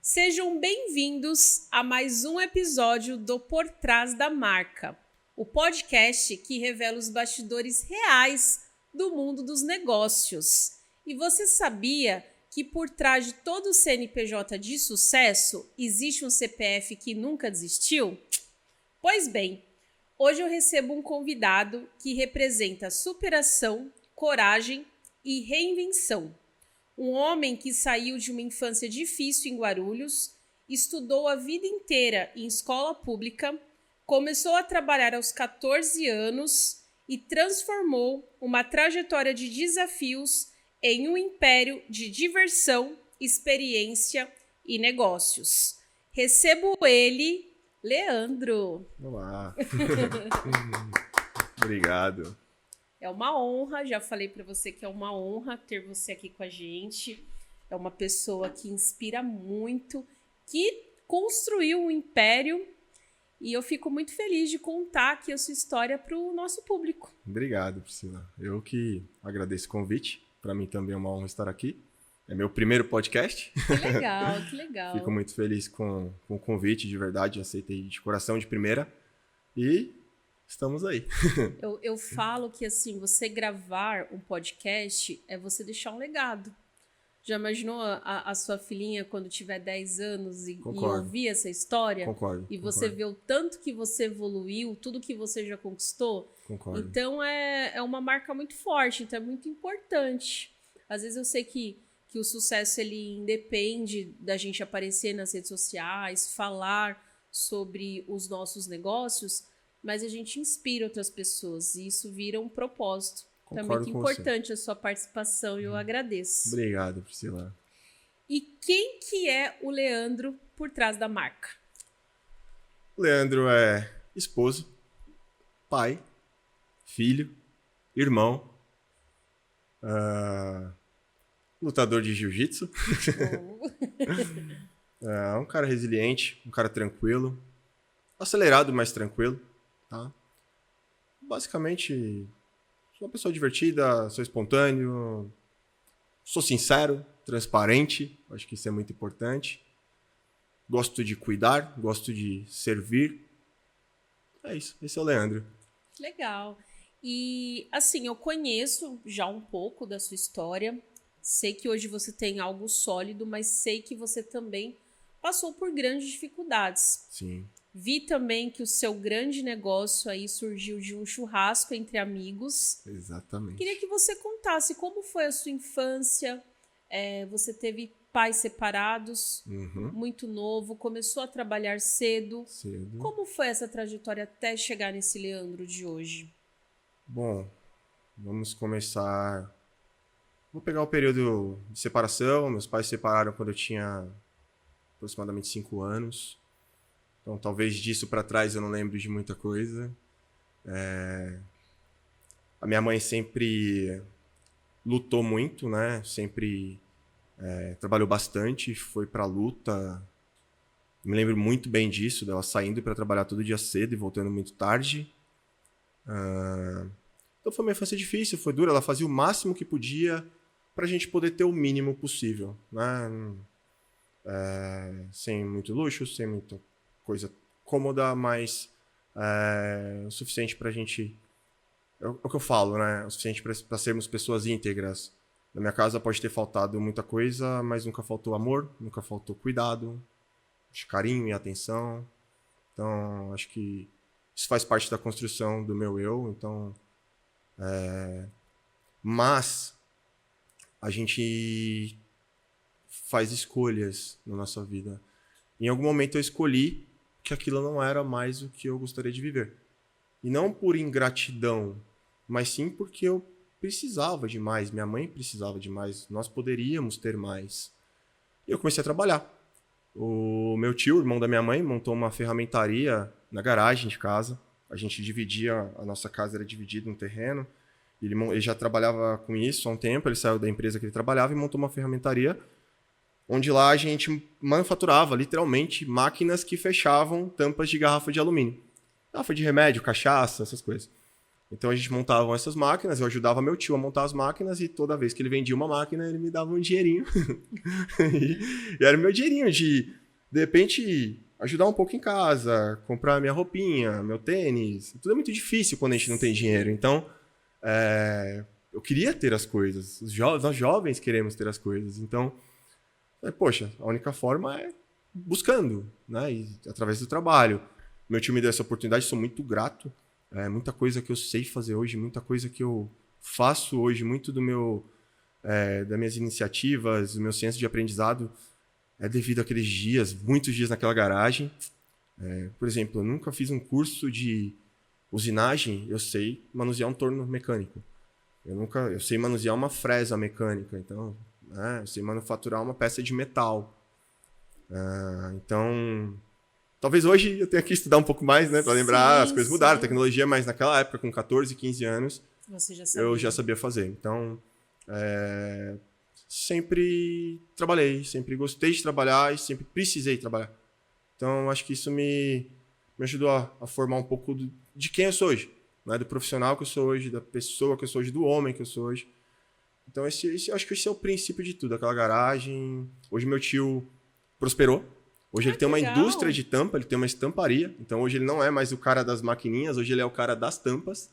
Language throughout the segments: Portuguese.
Sejam bem-vindos a mais um episódio do Por Trás da Marca, o podcast que revela os bastidores reais do mundo dos negócios. E você sabia que por trás de todo CNPJ de sucesso existe um CPF que nunca desistiu? Pois bem, hoje eu recebo um convidado que representa superação, coragem e reinvenção. Um homem que saiu de uma infância difícil em Guarulhos, estudou a vida inteira em escola pública, começou a trabalhar aos 14 anos e transformou uma trajetória de desafios em um império de diversão, experiência e negócios. Recebo ele, Leandro. Olá. Obrigado. É uma honra, já falei para você que é uma honra ter você aqui com a gente. É uma pessoa que inspira muito, que construiu um império e eu fico muito feliz de contar aqui a sua história para o nosso público. Obrigado, Priscila. Eu que agradeço o convite. Para mim também é uma honra estar aqui. É meu primeiro podcast. Que legal, que legal. Fico muito feliz com o convite, de verdade. Aceitei de coração, de primeira. E estamos aí. Eu falo que, assim, você gravar um podcast é você deixar um legado. Já imaginou a sua filhinha quando tiver 10 anos e ouvir essa história? Concordo. E você vê o tanto que você evoluiu, tudo que você já conquistou? Concordo. Então, é uma marca muito forte, então é muito importante. Às vezes eu sei que o sucesso, ele independe da gente aparecer nas redes sociais, falar sobre os nossos negócios, mas a gente inspira outras pessoas e isso vira um propósito. Então é muito importante a sua participação e eu agradeço. Obrigado, Priscila. E quem que é o Leandro por trás da marca? O Leandro é esposo, pai, filho, irmão, lutador de jiu-jitsu. É um cara resiliente, um cara tranquilo, acelerado, mas tranquilo. Tá? Basicamente, sou uma pessoa divertida, sou espontâneo, sou sincero, transparente, acho que isso é muito importante. Gosto de cuidar, gosto de servir. É isso, esse é o Leandro. Legal. E, assim, eu conheço já um pouco da sua história, sei que hoje você tem algo sólido, mas sei que você também passou por grandes dificuldades. Sim. Vi também que o seu grande negócio aí surgiu de um churrasco entre amigos. Exatamente. Queria que você contasse como foi a sua infância. Você teve pais separados, muito novo, começou a trabalhar cedo. Como foi essa trajetória até chegar nesse Leandro de hoje? Bom, vamos começar... Vou pegar o período de separação. Meus pais se separaram quando eu tinha aproximadamente 5 anos. Então, talvez disso para trás eu não lembro de muita coisa. A minha mãe sempre lutou muito, né? Sempre trabalhou bastante, foi para a luta. Me lembro muito bem disso, dela saindo para trabalhar todo dia cedo e voltando muito tarde. Então, foi uma infância difícil, foi dura. Ela fazia o máximo que podia para a gente poder ter o mínimo possível, né? Sem muito luxo, sem muita coisa cômoda, mas o suficiente pra gente... É o que eu falo, né? O suficiente pra sermos pessoas íntegras. Na minha casa pode ter faltado muita coisa, mas nunca faltou amor, nunca faltou cuidado, carinho e atenção. Então, acho que isso faz parte da construção do meu eu. Então, mas a gente faz escolhas na nossa vida. Em algum momento eu escolhi que aquilo não era mais o que eu gostaria de viver. E não por ingratidão, mas sim porque eu precisava de mais, minha mãe precisava de mais, nós poderíamos ter mais. E eu comecei a trabalhar. O meu tio, irmão da minha mãe, montou uma ferramentaria na garagem de casa. A gente dividia, a nossa casa era dividida um terreno. Ele já trabalhava com isso há um tempo, ele saiu da empresa que ele trabalhava e montou uma ferramentaria onde lá a gente manufaturava, literalmente, máquinas que fechavam tampas de garrafa de alumínio. Garrafa de remédio, cachaça, essas coisas. Então a gente montava essas máquinas, eu ajudava meu tio a montar as máquinas e toda vez que ele vendia uma máquina, ele me dava um dinheirinho. e era o meu dinheirinho de repente, ajudar um pouco em casa, comprar minha roupinha, meu tênis. Tudo é muito difícil quando a gente não tem dinheiro. Então, eu queria ter as coisas. Nós jovens queremos ter as coisas. Então, poxa, a única forma é buscando, né? E através do trabalho. Meu tio me deu essa oportunidade, sou muito grato. Muita coisa que eu sei fazer hoje, muita coisa que eu faço hoje, muito das minhas iniciativas, do meu senso de aprendizado é devido àqueles dias, muitos dias naquela garagem. Por exemplo, eu nunca fiz um curso de usinagem, eu sei manusear um torno mecânico. Eu sei manusear uma fresa mecânica, então, eu sei manufaturar uma peça de metal. Então, talvez hoje eu tenha que estudar um pouco mais, né, para lembrar, as coisas mudaram, a tecnologia, mas naquela época, com 14, 15 anos, eu já sabia fazer. Então, sempre trabalhei, sempre gostei de trabalhar e sempre precisei trabalhar. Então, acho que isso me ajudou a formar um pouco de quem eu sou hoje, né? Do profissional que eu sou hoje, da pessoa que eu sou hoje, do homem que eu sou hoje. Então, acho que esse é o princípio de tudo, aquela garagem. Hoje meu tio prosperou. Hoje ele tem uma indústria de tampa, ele tem uma estamparia. Então, hoje ele não é mais o cara das maquininhas, hoje ele é o cara das tampas.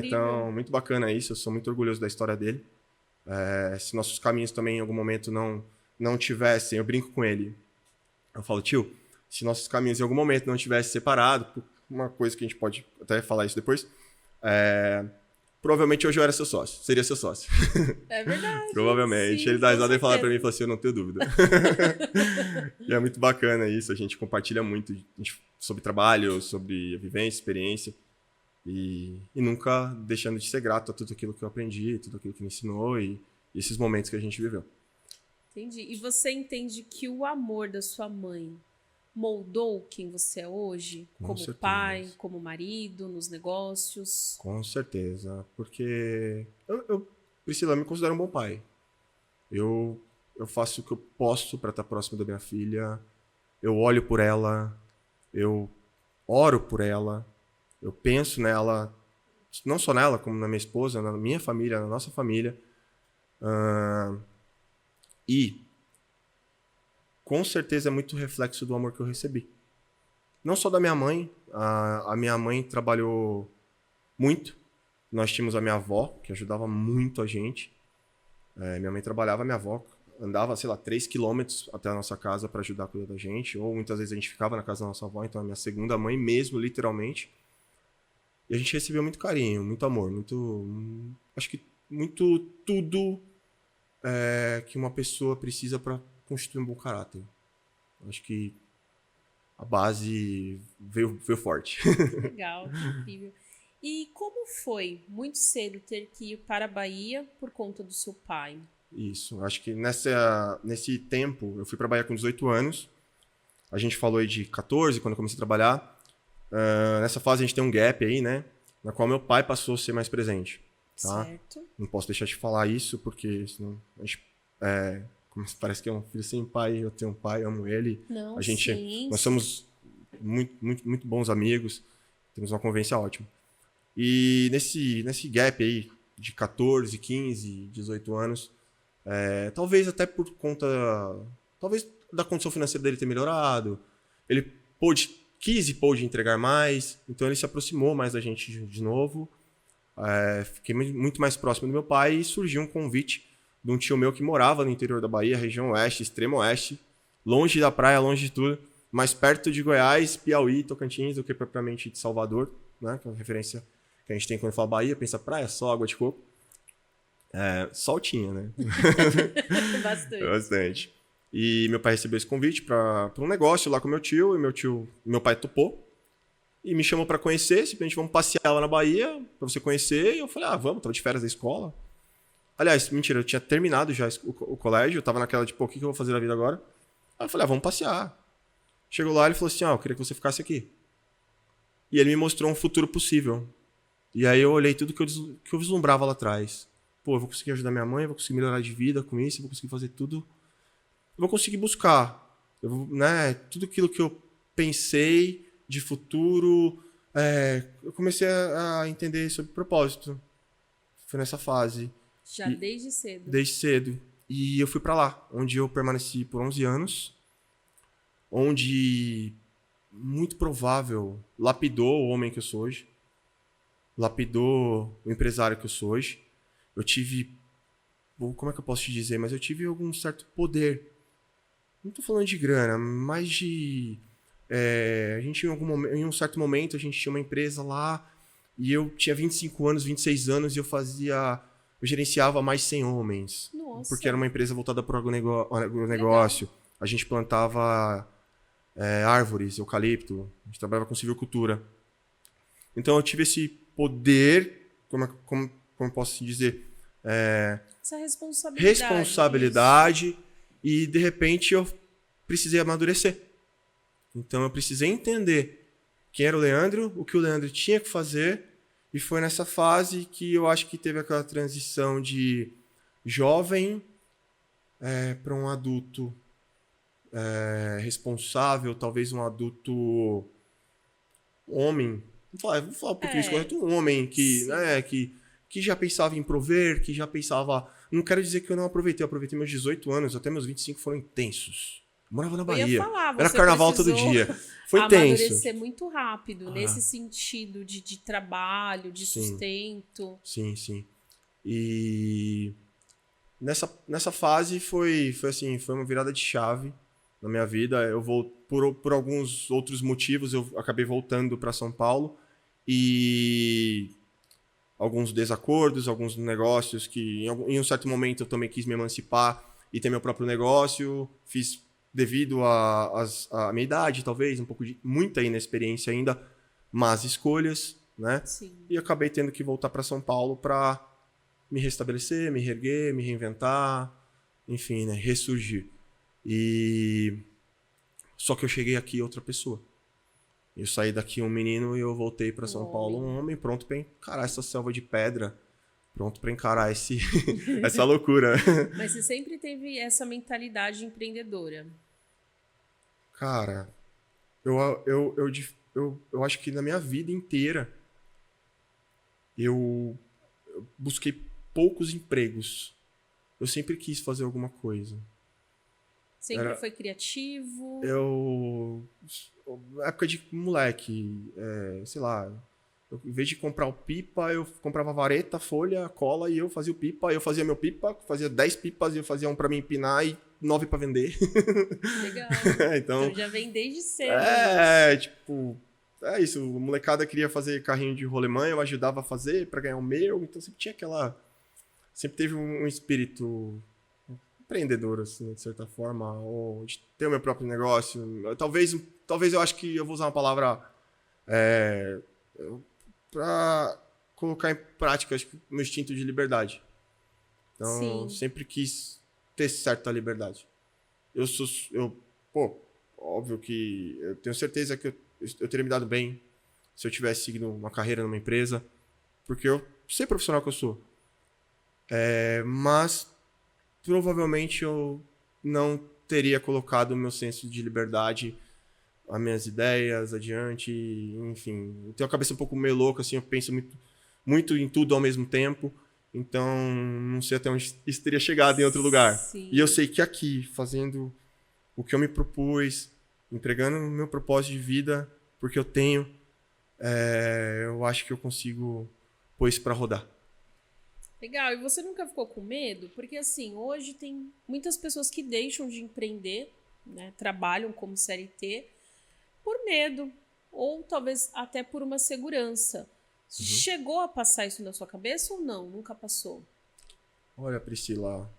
Então, muito bacana isso, eu sou muito orgulhoso da história dele. Se nossos caminhos também em algum momento não tivessem, eu brinco com ele, eu falo, tio, se nossos caminhos em algum momento não tivessem separado, uma coisa que a gente pode até falar isso depois, provavelmente hoje eu seria seu sócio. É verdade. Provavelmente. Sim, ele dá risada e fala pra mim, fala assim, eu não tenho dúvida. E é muito bacana isso, a gente compartilha muito sobre trabalho, sobre a vivência, experiência. E nunca deixando de ser grato a tudo aquilo que eu aprendi, tudo aquilo que me ensinou e esses momentos que a gente viveu. Entendi. E você entende que o amor da sua mãe moldou quem você é hoje? Como certeza. Pai, como marido, nos negócios? Com certeza. Porque Priscila, eu me considero um bom pai. Eu faço o que eu posso para estar próximo da minha filha. Eu olho por ela. Eu oro por ela. Eu penso nela, não só nela, como na minha esposa, na minha família, na nossa família. E, com certeza, é muito reflexo do amor que eu recebi. Não só da minha mãe. A minha mãe trabalhou muito. Nós tínhamos a minha avó, que ajudava muito a gente. Minha mãe trabalhava, minha avó andava, 3 quilômetros até a nossa casa para ajudar a cuidar da gente. Ou muitas vezes a gente ficava na casa da nossa avó, então a minha segunda mãe mesmo, literalmente. E a gente recebeu muito carinho, muito amor, acho que muito tudo que uma pessoa precisa para constituir um bom caráter. Acho que a base veio forte. Legal, incrível. E como foi, muito cedo, ter que ir para a Bahia por conta do seu pai? Isso, acho que nesse tempo, eu fui para a Bahia com 18 anos. A gente falou aí de 14, quando eu comecei a trabalhar. Nessa fase a gente tem um gap aí, né? Na qual meu pai passou a ser mais presente. Tá? Certo. Não posso deixar de falar isso, porque senão a gente, parece que é um filho sem pai, eu tenho um pai, amo ele. Não, Nós somos muito, muito, muito bons amigos, temos uma convivência ótima. E nesse gap aí, de 14, 15, 18 anos, talvez até por conta, talvez da condição financeira dele ter melhorado, ele quis e pôde entregar mais, então ele se aproximou mais da gente de novo. Fiquei muito mais próximo do meu pai e surgiu um convite de um tio meu que morava no interior da Bahia, região oeste, extremo oeste, longe da praia, longe de tudo, mais perto de Goiás, Piauí, Tocantins do que propriamente de Salvador, né? Que é uma referência que a gente tem quando fala Bahia, pensa praia, só água de coco. Sol tinha, né? Bastante. E meu pai recebeu esse convite para um negócio lá com meu tio, e meu pai topou. E me chamou para conhecer, simplesmente vamos passear lá na Bahia, para você conhecer. E eu falei, vamos, tava de férias da escola. Aliás, mentira, eu tinha terminado já o colégio, eu tava naquela de, o que eu vou fazer da vida agora? Aí eu falei, vamos passear. Chegou lá, ele falou assim, eu queria que você ficasse aqui. E ele me mostrou um futuro possível. E aí eu olhei tudo que eu vislumbrava lá atrás. Pô, eu vou conseguir ajudar minha mãe, eu vou conseguir melhorar de vida com isso, eu vou conseguir fazer tudo. Eu vou conseguir buscar. Tudo aquilo que eu pensei de futuro, Eu comecei a entender sobre propósito. Foi nessa fase. Já desde cedo. Desde cedo. E eu fui pra lá, onde eu permaneci por 11 anos. Onde, muito provável, lapidou o homem que eu sou hoje. Lapidou o empresário que eu sou hoje. Eu tive... Como é que eu posso te dizer? Mas eu tive algum certo poder. Não tô falando de grana, mas de... a gente, em um certo momento, a gente tinha uma empresa lá e eu tinha 25 anos, 26 anos e eu gerenciava mais 100 homens. Nossa. Porque era uma empresa voltada para o agronegócio. A gente plantava árvores, eucalipto, a gente trabalhava com silvicultura. Então eu tive esse poder, como eu posso dizer, essa responsabilidade e de repente eu precisei amadurecer. Então eu precisei entender quem era o Leandro, o que o Leandro tinha que fazer, e foi nessa fase que eu acho que teve aquela transição de jovem para um adulto responsável, talvez um adulto homem. Vou falar o português correto, um homem que já pensava em prover, que já pensava... Não quero dizer que eu não aproveitei, eu aproveitei meus 18 anos, até meus 25 foram intensos. Eu morava na Bahia. Eu ia falar, era carnaval todo dia. Foi intenso. Amadurecer muito rápido, nesse sentido de trabalho, de sustento. Sim, sim. E nessa fase foi assim, foi uma virada de chave na minha vida. Eu vou por alguns outros motivos eu acabei voltando para São Paulo e alguns desacordos, alguns negócios que em um certo momento eu também quis me emancipar e ter meu próprio negócio. Fiz devido à minha idade, talvez, muita inexperiência ainda, más escolhas, né? Sim. E acabei tendo que voltar para São Paulo para me restabelecer, me reerguer, me reinventar, enfim, né? Ressurgir. Só que eu cheguei aqui outra pessoa. Eu saí daqui um menino e eu voltei para São Paulo um homem pronto para encarar essa selva de pedra, pronto para encarar essa loucura. Mas você sempre teve essa mentalidade empreendedora? Cara, eu acho que na minha vida inteira eu busquei poucos empregos. Eu sempre quis fazer alguma coisa. Sempre foi criativo? Época de moleque, sei lá, em vez de comprar o pipa, eu comprava vareta, folha, cola e eu fazia o pipa. Eu fazia meu pipa, fazia 10 pipas e eu fazia um pra mim empinar e 9 pra vender. Legal. Então já vem desde cedo. É isso. A molecada queria fazer carrinho de rolemã, eu ajudava a fazer pra ganhar o meu. Então sempre tinha sempre teve um espírito empreendedor, assim, de certa forma, ou de ter o meu próprio negócio. Talvez eu acho que eu vou usar uma palavra para colocar em prática, acho que, o meu instinto de liberdade. Então, sempre quis ter certa liberdade. Óbvio que eu tenho certeza que eu teria me dado bem se eu tivesse seguido uma carreira numa empresa, porque eu sei profissional que eu sou. Mas provavelmente eu não teria colocado o meu senso de liberdade, as minhas ideias adiante, enfim. Eu tenho a cabeça um pouco meio louca, assim, eu penso muito, muito em tudo ao mesmo tempo, então não sei até onde isso teria chegado em outro lugar. Sim. E eu sei que aqui, fazendo o que eu me propus, entregando o meu propósito de vida, porque eu tenho, eu acho que eu consigo pôr isso para rodar. Legal. E você nunca ficou com medo? Porque, assim, hoje tem muitas pessoas que deixam de empreender, né? Trabalham como CLT por medo. Ou talvez até por uma segurança. Uhum. Chegou a passar isso na sua cabeça ou não? Nunca passou? Olha, Priscila,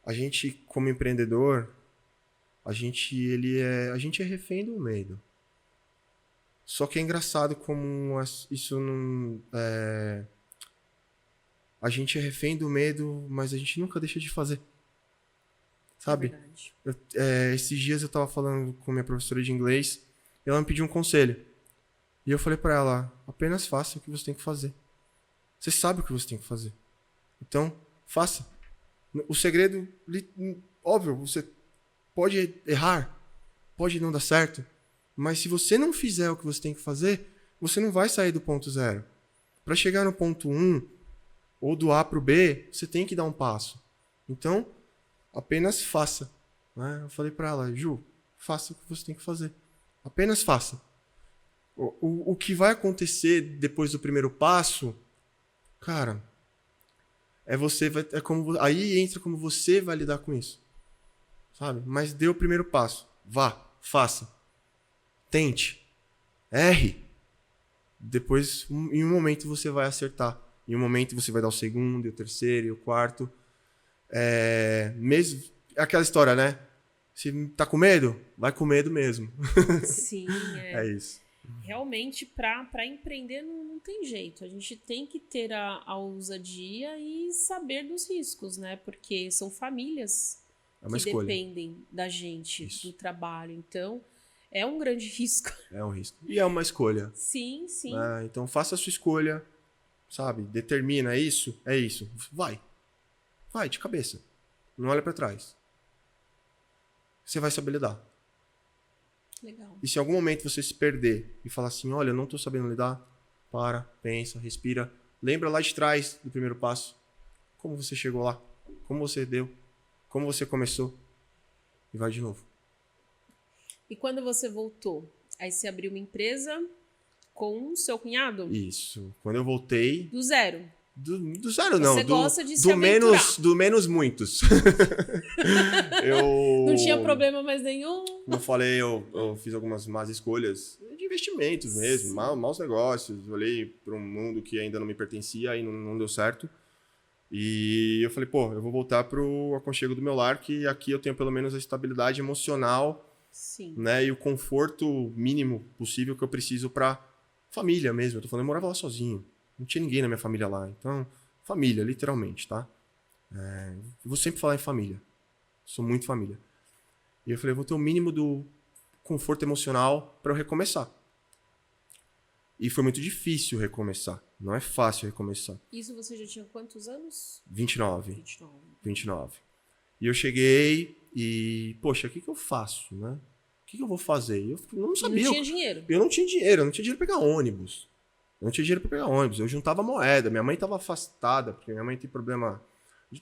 a gente, como empreendedor, a gente é refém do medo. Só que é engraçado como isso não... A gente é refém do medo, mas a gente nunca deixa de fazer. Sabe? Esses dias eu tava falando com minha professora de inglês e ela me pediu um conselho. E eu falei pra ela, apenas faça o que você tem que fazer. Você sabe o que você tem que fazer. Então, faça. O segredo, óbvio, você pode errar, pode não dar certo, mas se você não fizer o que você tem que fazer, você não vai sair do ponto 0. Para chegar no ponto 1, ou do A para o B, você tem que dar um passo. Então, apenas faça. Né? Eu falei para ela, Ju, faça o que você tem que fazer. Apenas faça. O que vai acontecer depois do primeiro passo, cara, aí entra como você vai lidar com isso. Sabe? Mas dê o primeiro passo. Vá, faça. Tente. Erre. Depois, em um momento, você vai acertar. Em um momento, você vai dar o segundo, o terceiro e o quarto. Mesmo aquela história, né? Se tá com medo, vai com medo mesmo. Sim, É isso. Realmente, para empreender não tem jeito. A gente tem que ter a ousadia e saber dos riscos, né? Porque são famílias que escolha. dependem da gente, Isso. do trabalho. Então, é um grande risco. É um risco. E é uma escolha. Sim, sim. Então, faça a sua escolha, sabe? Determina isso, é isso. Vai. Vai, de cabeça. Não olha pra trás. Você vai saber lidar. Legal. E se em algum momento você se perder e falar assim, olha, eu não tô sabendo lidar, para, pensa, respira. Lembra lá de trás do primeiro passo. Como você chegou lá. Como você deu. Como você começou. E vai de novo. E quando você voltou, aí você abriu uma empresa com o seu cunhado? Isso. Quando eu voltei... Do zero? Do zero, não. Você gosta de se aventurar. Do menos muitos. Não tinha problema mais nenhum? Como eu falei, eu fiz algumas más escolhas de investimentos mesmo, maus negócios. Olhei para um mundo que ainda não me pertencia e não deu certo. E eu falei, pô, eu vou voltar pro aconchego do meu lar, que aqui eu tenho pelo menos a estabilidade emocional, sim, né, e o conforto mínimo possível que eu preciso para família mesmo. Eu tô falando, eu morava lá sozinho. Não tinha ninguém na minha família lá. Então, família, literalmente, tá? Eu vou sempre falar em família. Sou muito família. E eu falei, eu vou ter o mínimo do conforto emocional para eu recomeçar. E foi muito difícil recomeçar. Não é fácil recomeçar. Isso você já tinha quantos anos? 29. 29. E eu cheguei e, poxa, o que eu faço, né? O que eu vou fazer? Eu não sabia. Não tinha dinheiro? Eu não tinha dinheiro para pegar ônibus. Eu não tinha dinheiro para pegar ônibus. Eu juntava moeda. Minha mãe estava afastada, porque minha mãe tem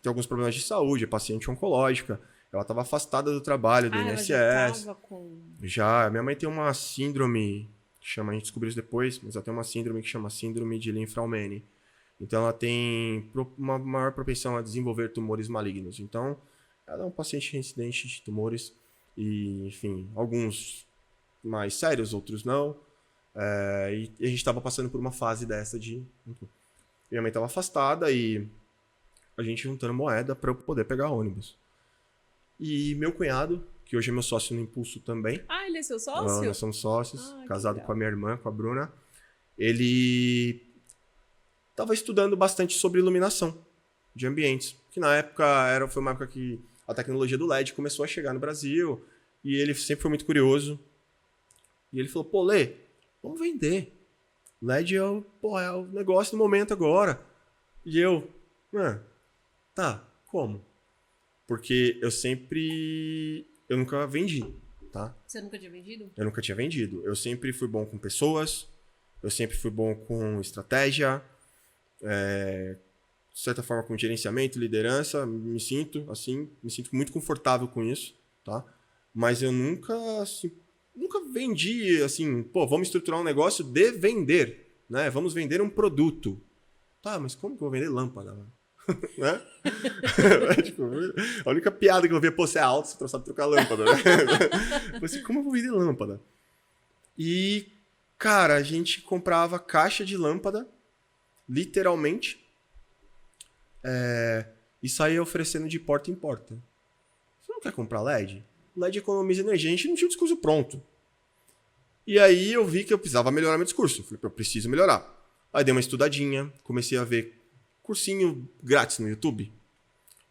alguns problemas de saúde, é paciente oncológica. Ela estava afastada do trabalho, do INSS. Ela já tava com... Já. Minha mãe tem uma síndrome, a gente descobriu isso depois, mas ela tem uma síndrome que chama síndrome de Linfraumeni. Então ela tem uma maior propensão a desenvolver tumores malignos. Então, ela é um paciente reincidente de tumores. E, enfim, alguns mais sérios, outros não. E a gente estava passando por uma fase dessa de... Minha mãe estava afastada e a gente juntando moeda para eu poder pegar ônibus. E meu cunhado, que hoje é meu sócio no Impulso também. Ah, ele é seu sócio? Nós somos sócios, casado com a minha irmã, com a Bruna. Ele estava estudando bastante sobre iluminação de ambientes. Que na época foi uma época que a tecnologia do LED começou a chegar no Brasil. E ele sempre foi muito curioso. E ele falou, pô, Lê, vamos vender. LED é o negócio do momento agora. E eu, tá, como? Porque eu nunca vendi, tá? Você nunca tinha vendido? Eu nunca tinha vendido. Eu sempre fui bom com pessoas, eu sempre fui bom com estratégia, de certa forma com gerenciamento, liderança, me sinto muito confortável com isso, tá? Mas eu nunca vendi, assim, pô, vamos estruturar um negócio de vender, né? Vamos vender um produto. Tá, mas como que eu vou vender lâmpada? Né? Tipo, a única piada que eu vi é, pô, você é alto, você sabe trocar lâmpada, né? Assim, como eu vou vender lâmpada? E, cara, a gente comprava caixa de lâmpada, literalmente, e saía oferecendo de porta em porta. Você não quer comprar LED? LED economiza energia, a gente não tinha o discurso pronto. E aí eu vi que eu precisava melhorar meu discurso. Falei, eu preciso melhorar. Aí dei uma estudadinha, comecei a ver cursinho grátis no YouTube.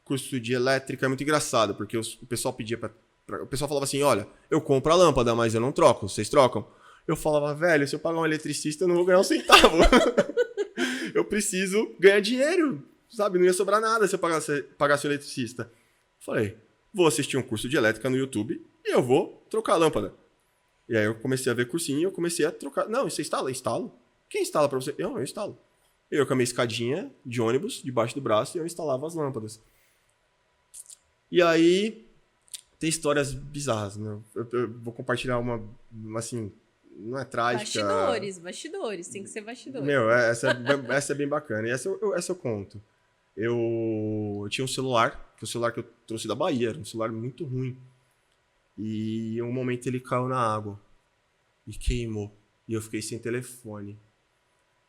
Curso de elétrica é muito engraçado, porque o pessoal pedia o pessoal falava assim, olha, eu compro a lâmpada, mas eu não troco, vocês trocam? Eu falava, velho, se eu pagar um eletricista, eu não vou ganhar um centavo. Eu preciso ganhar dinheiro, sabe? Não ia sobrar nada se eu pagasse o eletricista. Falei, vou assistir um curso de elétrica no YouTube e eu vou trocar a lâmpada. E aí eu comecei a ver cursinho e eu comecei a trocar. Não, você instala? Instalo. Quem instala pra você? Eu instalo. Eu com a minha escadinha de ônibus, debaixo do braço, e eu instalava as lâmpadas. E aí, tem histórias bizarras, né? Eu vou compartilhar uma, assim, não é trágica. Bastidores, tem que ser bastidores. Meu, essa é bem bacana. E essa eu conto. Eu tinha um celular, que é o celular que eu trouxe da Bahia, era um celular muito ruim. E em um momento ele caiu na água e queimou. E eu fiquei sem telefone.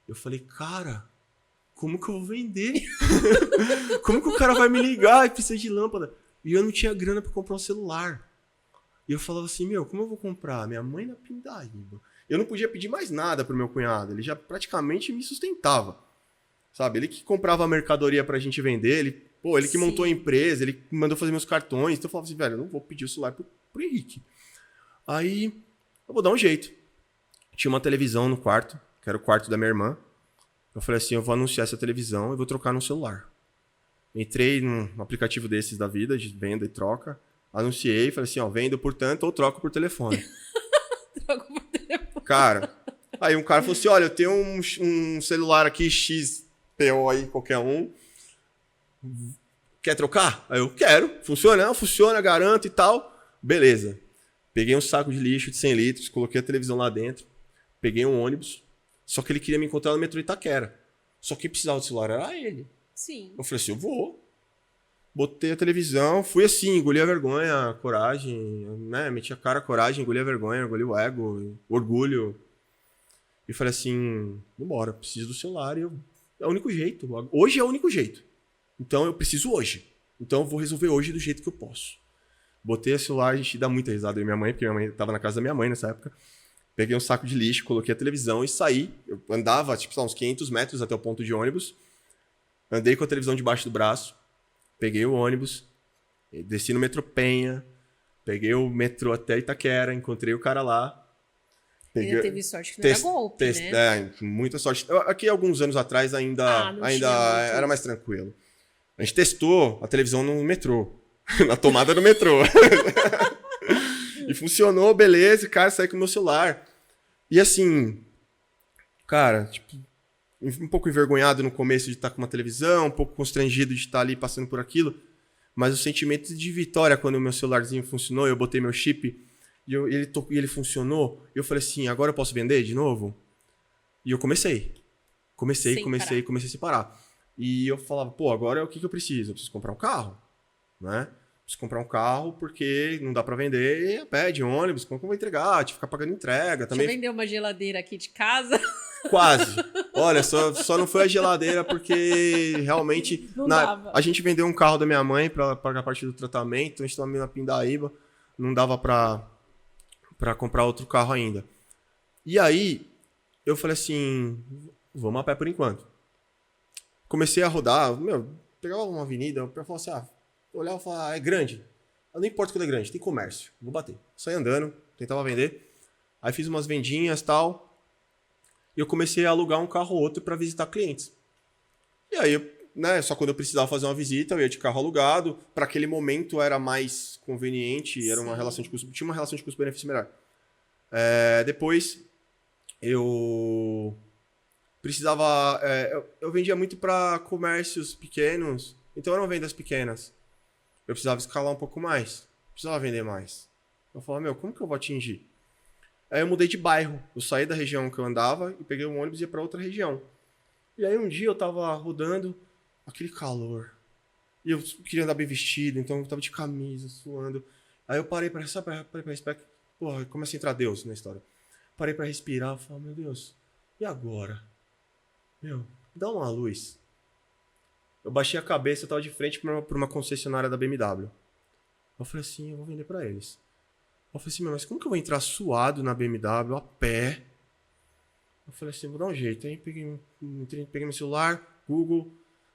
Eu falei, cara, como que eu vou vender? Como que o cara vai me ligar e precisa de lâmpada? E eu não tinha grana pra comprar um celular. E eu falava assim, meu, como eu vou comprar? Minha mãe na Pindaíba. Eu não podia pedir mais nada pro meu cunhado. Ele já praticamente me sustentava. Sabe? Ele que comprava a mercadoria pra gente vender. Ele que montou a empresa. Ele que mandou fazer meus cartões. Então eu falava assim, velho, eu não vou pedir o celular pro Henrique. Aí, eu vou dar um jeito. Tinha uma televisão no quarto, que era o quarto da minha irmã. Eu falei assim, eu vou anunciar essa televisão e vou trocar no celular. Entrei num aplicativo desses da vida, de venda e troca. Anunciei, falei assim, ó, vendo por tanto ou troco por telefone. Troco por telefone. Cara, aí um cara falou assim, olha, eu tenho um celular aqui XPO aí, qualquer um. Quer trocar? Aí eu, quero. Funciona? Não, funciona, garanto e tal. Beleza. Peguei um saco de lixo de 100 litros, coloquei a televisão lá dentro. Peguei um ônibus. Só que ele queria me encontrar no metrô Itaquera. Só que quem precisava do celular era ele. Sim. Eu falei assim, eu vou. Botei a televisão, fui assim, engoli a vergonha, a coragem, né? Meti a cara, a coragem, engoli a vergonha, engoli o ego, o orgulho. E falei assim, vambora, preciso do celular. É o único jeito. Hoje é o único jeito. Então eu preciso hoje. Então eu vou resolver hoje do jeito que eu posso. Botei o celular, a gente dá muita risada eu e minha mãe, porque minha mãe tava na casa da minha mãe nessa época. Peguei um saco de lixo, coloquei a televisão e saí. Eu andava, tipo, uns 500 metros até o ponto de ônibus. Andei com a televisão debaixo do braço. Peguei o ônibus, desci no metrô Penha, peguei o metrô até Itaquera, encontrei o cara lá. Ainda teve sorte que não era golpe, né? Muita sorte. Aqui, alguns anos atrás, ainda era mais tranquilo. A gente testou a televisão no metrô, na tomada do metrô. E funcionou, beleza, cara, saí com o meu celular. E assim, cara, tipo, um pouco envergonhado no começo de estar com uma televisão, um pouco constrangido de estar ali passando por aquilo, mas o sentimento de vitória quando o meu celularzinho funcionou, eu botei meu chip e ele funcionou, e eu falei assim, agora eu posso vender de novo? E eu comecei sem parar. E eu falava, pô, agora o que eu preciso? Eu preciso comprar um carro, né? Preciso comprar um carro porque não dá pra vender a pé, de ônibus, como que eu vou entregar? Tinha que ficar pagando entrega também. Deixa eu vender uma geladeira aqui de casa. Quase. Olha, só não foi a geladeira porque realmente a gente vendeu um carro da minha mãe para pagar parte do tratamento, a gente estava na Pindaíba, não dava para comprar outro carro ainda. E aí eu falei assim, vamos a pé por enquanto. Comecei a rodar, pegava uma avenida, eu falava assim, olhava e falava, é grande. Não importa quando é grande, tem comércio, vou bater. Saí andando, tentava vender, aí fiz umas vendinhas e tal. E eu comecei a alugar um carro ou outro para visitar clientes. E aí, né, só quando eu precisava fazer uma visita, eu ia de carro alugado. Para aquele momento era mais conveniente, era uma relação de custo, tinha uma relação de custo-benefício melhor. Depois, eu precisava... eu vendia muito para comércios pequenos, então eram vendas pequenas. Eu precisava escalar um pouco mais, precisava vender mais. Eu falava, como que eu vou atingir? Aí eu mudei de bairro. Eu saí da região que eu andava e peguei um ônibus e ia pra outra região. E aí um dia eu tava rodando, aquele calor. E eu queria andar bem vestido, então eu tava de camisa, suando. Aí eu parei pra respirar. Porra, começa a entrar Deus na história. Parei pra respirar, eu falei, meu Deus, e agora? Dá uma luz. Eu baixei a cabeça, eu tava de frente pra uma concessionária da BMW. Eu falei assim, eu vou vender pra eles. Eu falei assim, mas como que eu vou entrar suado na BMW, a pé? Eu falei assim, vou dar um jeito. Aí peguei meu celular, Google,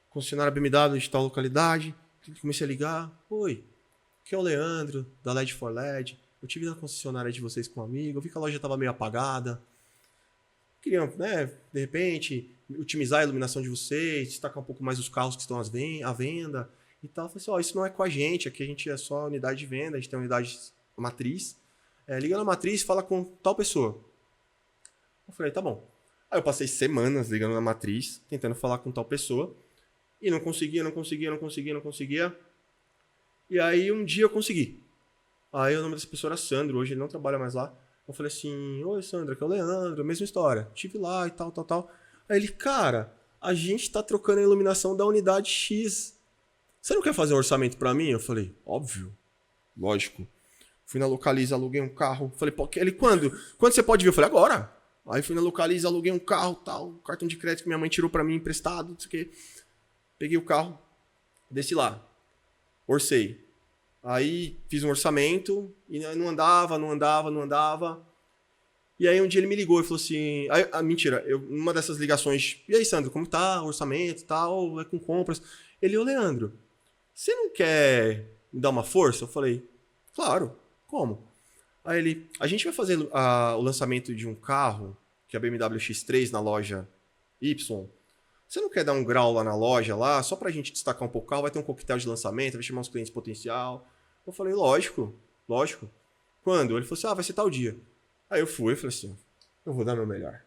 concessionária BMW de tal localidade, comecei a ligar. Oi, aqui é o Leandro, da LED for LED. Eu tive na concessionária de vocês com um amigo, eu vi que a loja estava meio apagada. Queria, né, de repente, otimizar a iluminação de vocês, destacar um pouco mais os carros que estão à venda e tal. Eu falei assim, isso não é com a gente, aqui a gente é só unidade de venda, a gente tem unidade matriz. Liga na matriz e fala com tal pessoa. Eu falei, tá bom. Aí eu passei semanas ligando na matriz, tentando falar com tal pessoa. E não conseguia. E aí um dia eu consegui. Aí o nome dessa pessoa era Sandro, hoje ele não trabalha mais lá. Eu falei assim, oi Sandro, aqui é o Leandro, mesma história. Estive lá e tal. Aí ele, cara, a gente tá trocando a iluminação da unidade X. Você não quer fazer um orçamento pra mim? Eu falei, óbvio, lógico. Fui na Localiza, aluguei um carro. Falei, pô, ele quando? Quando você pode vir? Eu falei, agora. Aí fui na Localiza, aluguei um carro, tal, cartão de crédito que minha mãe tirou pra mim emprestado, não sei o quê. Peguei o carro, desci lá, orcei. Aí fiz um orçamento e não andava. E aí um dia ele me ligou e falou assim... mentira, numa dessas ligações... E aí, Sandro, como tá o orçamento e tal? É com compras? Ele, ô Leandro, você não quer me dar uma força? Eu falei, claro, como? Aí ele, a gente vai fazer o lançamento de um carro, que é a BMW X3 na loja Y. Você não quer dar um grau lá na loja, lá, só pra gente destacar um pouco o carro? Vai ter um coquetel de lançamento, vai chamar uns clientes potencial. Eu falei, lógico. Quando? Ele falou assim, vai ser tal dia. Aí eu fui e falei assim, eu vou dar meu melhor.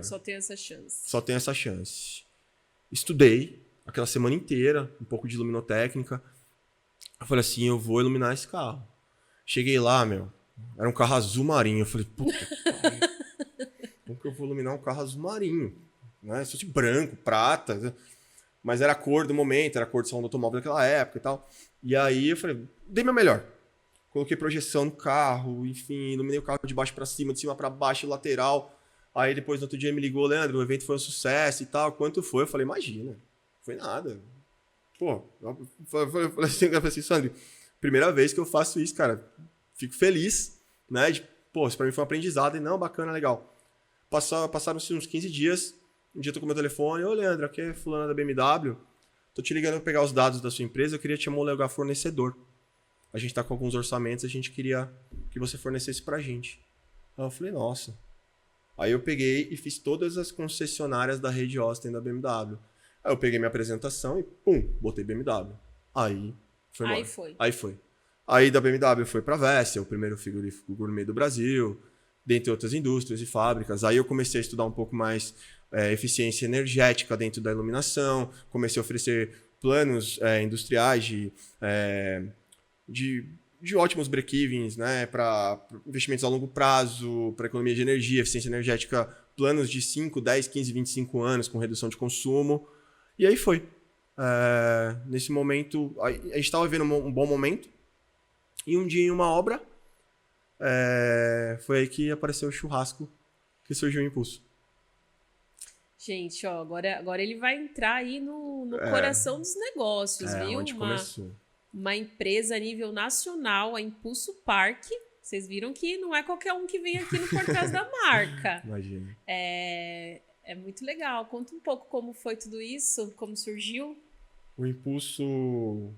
Só tem essa chance. Estudei aquela semana inteira, um pouco de luminotécnica. Eu falei assim, eu vou iluminar esse carro. Cheguei lá, era um carro azul marinho. Eu falei, puta que pariu. Como que eu vou iluminar um carro azul marinho? Né? Se fosse branco, prata, mas era a cor do momento, era a cor do salão do automóvel daquela época e tal. E aí eu falei, dei meu melhor. Coloquei projeção no carro, enfim, iluminei o carro de baixo pra cima, de cima pra baixo, lateral. Aí depois, no outro dia, ele me ligou, Leandro, o evento foi um sucesso e tal. Quanto foi? Eu falei, imagina, foi nada. Pô, eu falei assim, Sandro, primeira vez que eu faço isso, cara. Fico feliz, né? Isso pra mim foi um aprendizado. E não, bacana, legal. Passaram-se uns 15 dias. Um dia eu tô com meu telefone. Ô, Leandro, aqui é fulana da BMW. Tô te ligando pra pegar os dados da sua empresa. Eu queria te homologar fornecedor. A gente tá com alguns orçamentos. A gente queria que você fornecesse pra gente. Aí eu falei, nossa. Aí eu peguei e fiz todas as concessionárias da rede Austin da BMW. Aí eu peguei minha apresentação e pum, botei BMW. Aí foi. Aí da BMW foi pra Vessia, o primeiro frigorífico gourmet do Brasil, dentre outras indústrias e fábricas. Aí eu comecei a estudar um pouco mais eficiência energética dentro da iluminação, comecei a oferecer planos industriais de ótimos break-evens, né, para investimentos a longo prazo, para economia de energia, eficiência energética, planos de 5, 10, 15, 25 anos com redução de consumo. E aí foi. Nesse momento, a gente estava vivendo um bom momento. E um dia em uma obra, foi aí que apareceu o churrasco, que surgiu o impulso. Gente, ó, agora ele vai entrar aí no coração dos negócios, viu? Onde começou. Uma empresa a nível nacional, a Impulso Parque. Vocês viram que não é qualquer um que vem aqui no Por Trás da Marca. Imagina. É muito legal. Conta um pouco como foi tudo isso, como surgiu. O Impulso,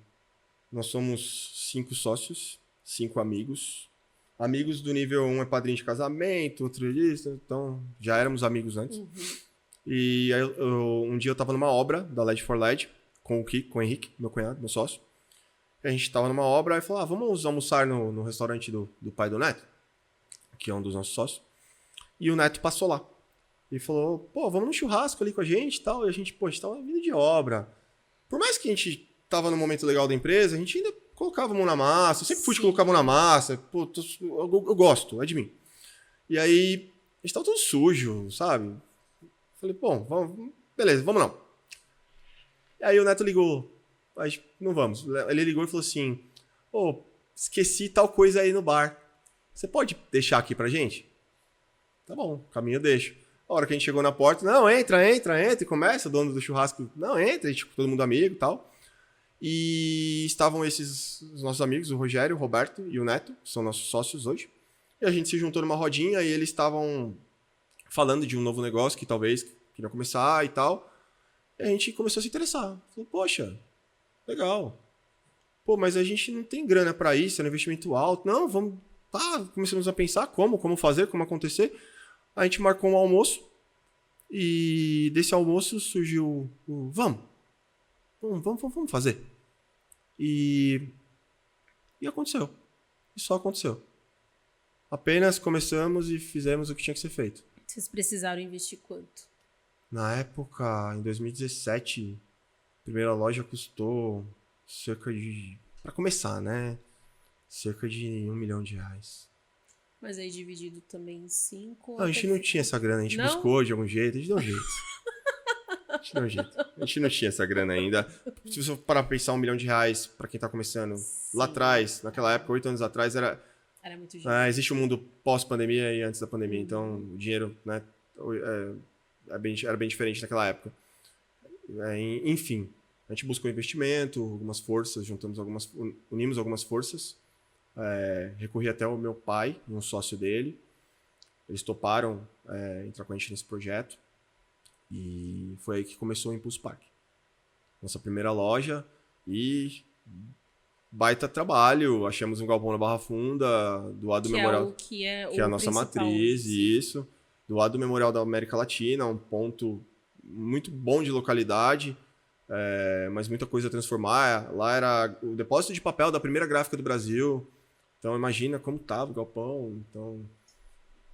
nós somos 5 sócios, 5 amigos. Amigos do nível 1 é padrinho de casamento, outro isso, então já éramos amigos antes. Uhum. E aí, um dia eu tava numa obra da LED for LED com o Henrique, meu cunhado, meu sócio. E a gente tava numa obra e falou, vamos almoçar no restaurante do pai do Neto, que é um dos nossos sócios. E o Neto passou lá. E falou, vamos no churrasco ali com a gente e tal. E a gente tava vindo de obra. Por mais que a gente tava num momento legal da empresa, a gente ainda colocava a mão na massa. Eu sempre fui de colocar a mão na massa. Eu gosto, é de mim. E aí, a gente tava todo sujo, sabe? Falei, beleza, vamos não. E aí o Neto ligou, não vamos. Ele ligou e falou assim, esqueci tal coisa aí no bar. Você pode deixar aqui pra gente? Tá bom, caminho eu deixo. A hora que a gente chegou na porta, não, entra, e começa, o dono do churrasco, não, entra, todo mundo amigo e tal. E estavam os nossos amigos, o Rogério, o Roberto e o Neto, que são nossos sócios hoje. E a gente se juntou numa rodinha e eles estavam falando de um novo negócio que talvez queriam começar e tal. E a gente começou a se interessar. Falou, poxa, legal. Mas a gente não tem grana para isso, é um investimento alto. Não, vamos... começamos a pensar como fazer, como acontecer. A gente marcou um almoço e desse almoço surgiu o vamos fazer. E aconteceu. E só aconteceu. Apenas começamos e fizemos o que tinha que ser feito. Vocês precisaram investir quanto? Na época, em 2017, a primeira loja custou cerca de... Para começar, né? Cerca de R$ 1 milhão. Mas aí dividido também em 5. Não, a gente não tinha essa grana, a gente Não? buscou de algum jeito, a gente deu um jeito. A gente deu um jeito. A gente não tinha essa grana ainda. Se você parar pra pensar R$ 1 milhão para quem tá começando, lá atrás, naquela época, 8 anos atrás, era muito dinheiro. existe um mundo pós-pandemia e antes da pandemia, então o dinheiro, né, era bem diferente naquela época. Enfim, a gente buscou investimento, algumas forças, unimos algumas forças, recorri até o meu pai e um sócio dele, eles toparam entrar com a gente nesse projeto e foi aí que começou o Impulso Park. Nossa primeira loja e baita trabalho, achamos um galpão na Barra Funda, do lado do Memorial, que é a nossa matriz, isso, do lado do Memorial da América Latina, um ponto muito bom de localidade, mas muita coisa a transformar. Lá era o depósito de papel da primeira gráfica do Brasil, então imagina como estava o galpão. Então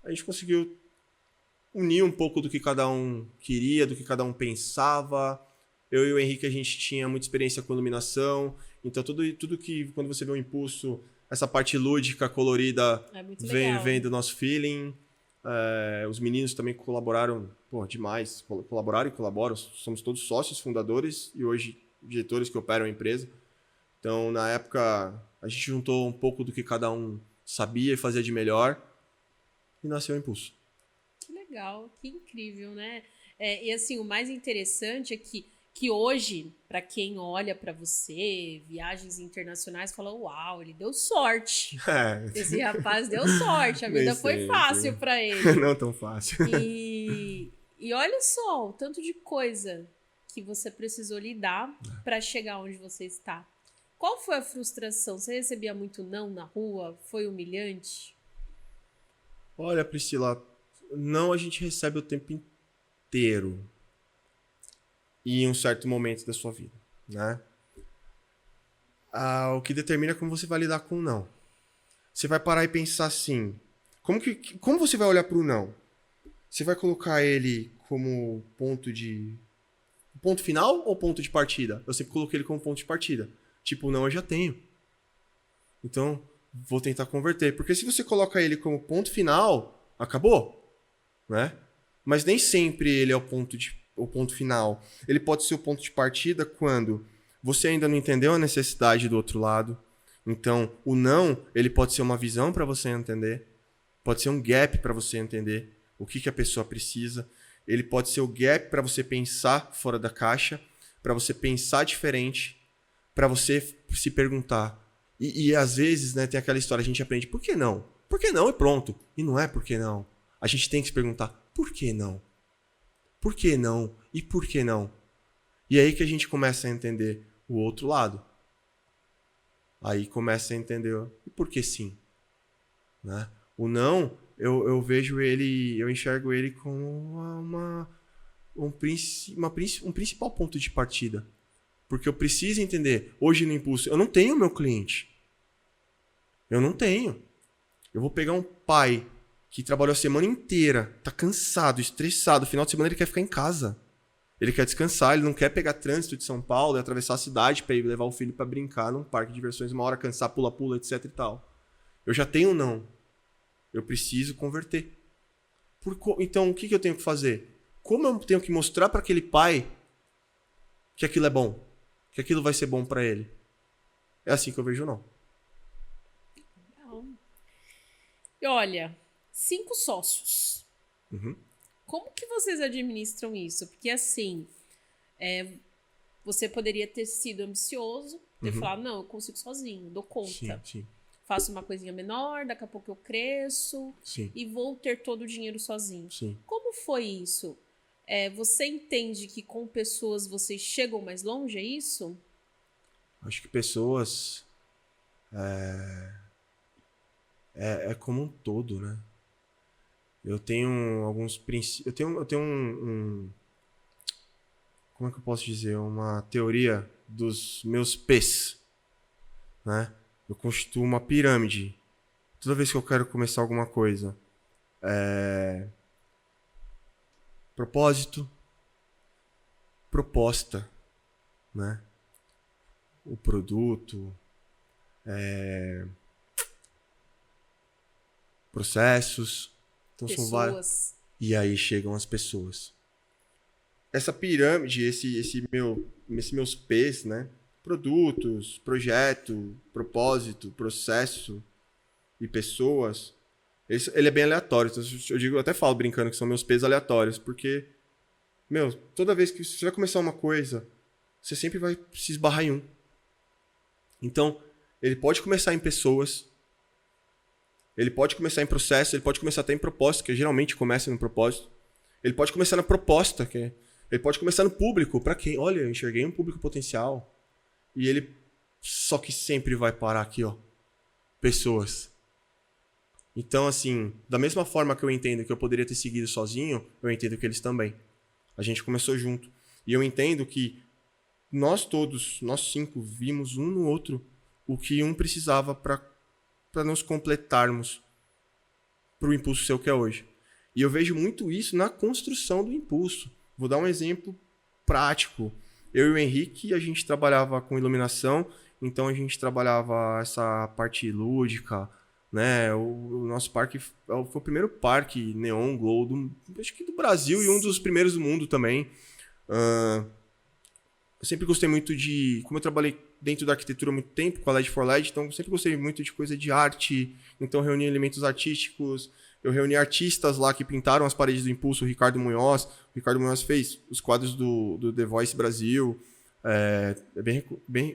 a gente conseguiu unir um pouco do que cada um queria, do que cada um pensava. Eu e o Henrique, a gente tinha muita experiência com iluminação, então tudo que, quando você vê um impulso, essa parte lúdica, colorida, vem do nosso feeling. Os meninos também colaboraram demais, colaboraram e colaboram, somos todos sócios, fundadores e hoje diretores que operam a empresa. Então, na época, a gente juntou um pouco do que cada um sabia e fazia de melhor e nasceu o Impulso. Que legal, que incrível, né? E assim, o mais interessante é que hoje, para quem olha para você, viagens internacionais, fala, uau, ele deu sorte. Esse rapaz deu sorte, a vida foi fácil para ele. Não tão fácil. E olha só, o tanto de coisa que você precisou lidar para chegar onde você está. Qual foi a frustração? Você recebia muito não na rua? Foi humilhante? Olha, Priscila, não a gente recebe o tempo inteiro. E em um certo momento da sua vida, né? O que determina é como você vai lidar com o não. Você vai parar e pensar assim, como você vai olhar para o não? Você vai colocar ele como ponto final ou ponto de partida? Eu sempre coloquei ele como ponto de partida. Tipo, não, eu já tenho. Então, vou tentar converter. Porque se você coloca ele como ponto final, acabou, né? Mas nem sempre ele é o ponto final. Ele pode ser o ponto de partida quando você ainda não entendeu a necessidade do outro lado. Então, o não, ele pode ser uma visão para você entender. Pode ser um gap para você entender o que a pessoa precisa. Ele pode ser o gap para você pensar fora da caixa, para você pensar diferente, para você se perguntar. E às vezes, né, tem aquela história, a gente aprende, por que não? Por que não e pronto. E não é por que não. A gente tem que se perguntar, por que não? Por que não? E por que não? E aí que a gente começa a entender o outro lado. Aí começa a entender e por que sim. Né? O não, eu vejo ele, eu enxergo ele como um principal ponto de partida. Porque eu preciso entender, hoje no Impulso, eu não tenho meu cliente. Eu não tenho. Eu vou pegar um pai que trabalhou a semana inteira, tá cansado, estressado, no final de semana ele quer ficar em casa. Ele quer descansar, ele não quer pegar trânsito de São Paulo e atravessar a cidade para ir levar o filho para brincar num parque de diversões, uma hora cansar, pula-pula, etc e tal. Eu já tenho um não. Eu preciso converter. Então, o que eu tenho que fazer? Como eu tenho que mostrar para aquele pai que aquilo é bom? Que aquilo vai ser bom para ele? É assim que eu vejo o não. E olha, 5 sócios. Uhum. Como que vocês administram isso? Porque assim, você poderia ter sido ambicioso, ter falado, não, eu consigo sozinho, dou conta. Sim. Faço uma coisinha menor, daqui a pouco eu cresço e vou ter todo o dinheiro sozinho. Sim. Como foi isso? Você entende que com pessoas vocês chegam mais longe, é isso? Acho que pessoas é como um todo, né? Eu tenho alguns princípios. Eu tenho como é que eu posso dizer? Uma teoria dos meus P's, né? Eu constituo uma pirâmide. Toda vez que eu quero começar alguma coisa, propósito, proposta, né? O produto, processos. Então são vários. Pessoas. E aí chegam as pessoas. Essa pirâmide, esses meus P's, né? Produtos, projeto, propósito, processo e pessoas, ele é bem aleatório. Então, eu até falo brincando que são meus P's aleatórios, porque, toda vez que você vai começar uma coisa, você sempre vai se esbarrar em um. Então, ele pode começar em pessoas, ele pode começar em processo, ele pode começar até em propósito, que geralmente começa no propósito. Ele pode começar na proposta, ele pode começar no público. Para quem? Olha, eu enxerguei um público potencial. E ele só que sempre vai parar aqui, ó. Pessoas. Então, assim, da mesma forma que eu entendo que eu poderia ter seguido sozinho, eu entendo que eles também. A gente começou junto. E eu entendo que nós 5, vimos um no outro o que um precisava para nos completarmos para o impulso seu que é hoje. E eu vejo muito isso na construção do impulso. Vou dar um exemplo prático. Eu e o Henrique, a gente trabalhava com iluminação, então a gente trabalhava essa parte lúdica, né? O nosso parque foi o primeiro parque neon glow acho que do Brasil e um dos primeiros do mundo também. Eu sempre gostei muito como eu trabalhei dentro da arquitetura há muito tempo, com a LED for LED, então eu sempre gostei muito de coisa de arte, então eu reuni elementos artísticos, eu reuni artistas lá que pintaram as paredes do Impulso, o Ricardo Munhoz fez os quadros do The Voice Brasil, é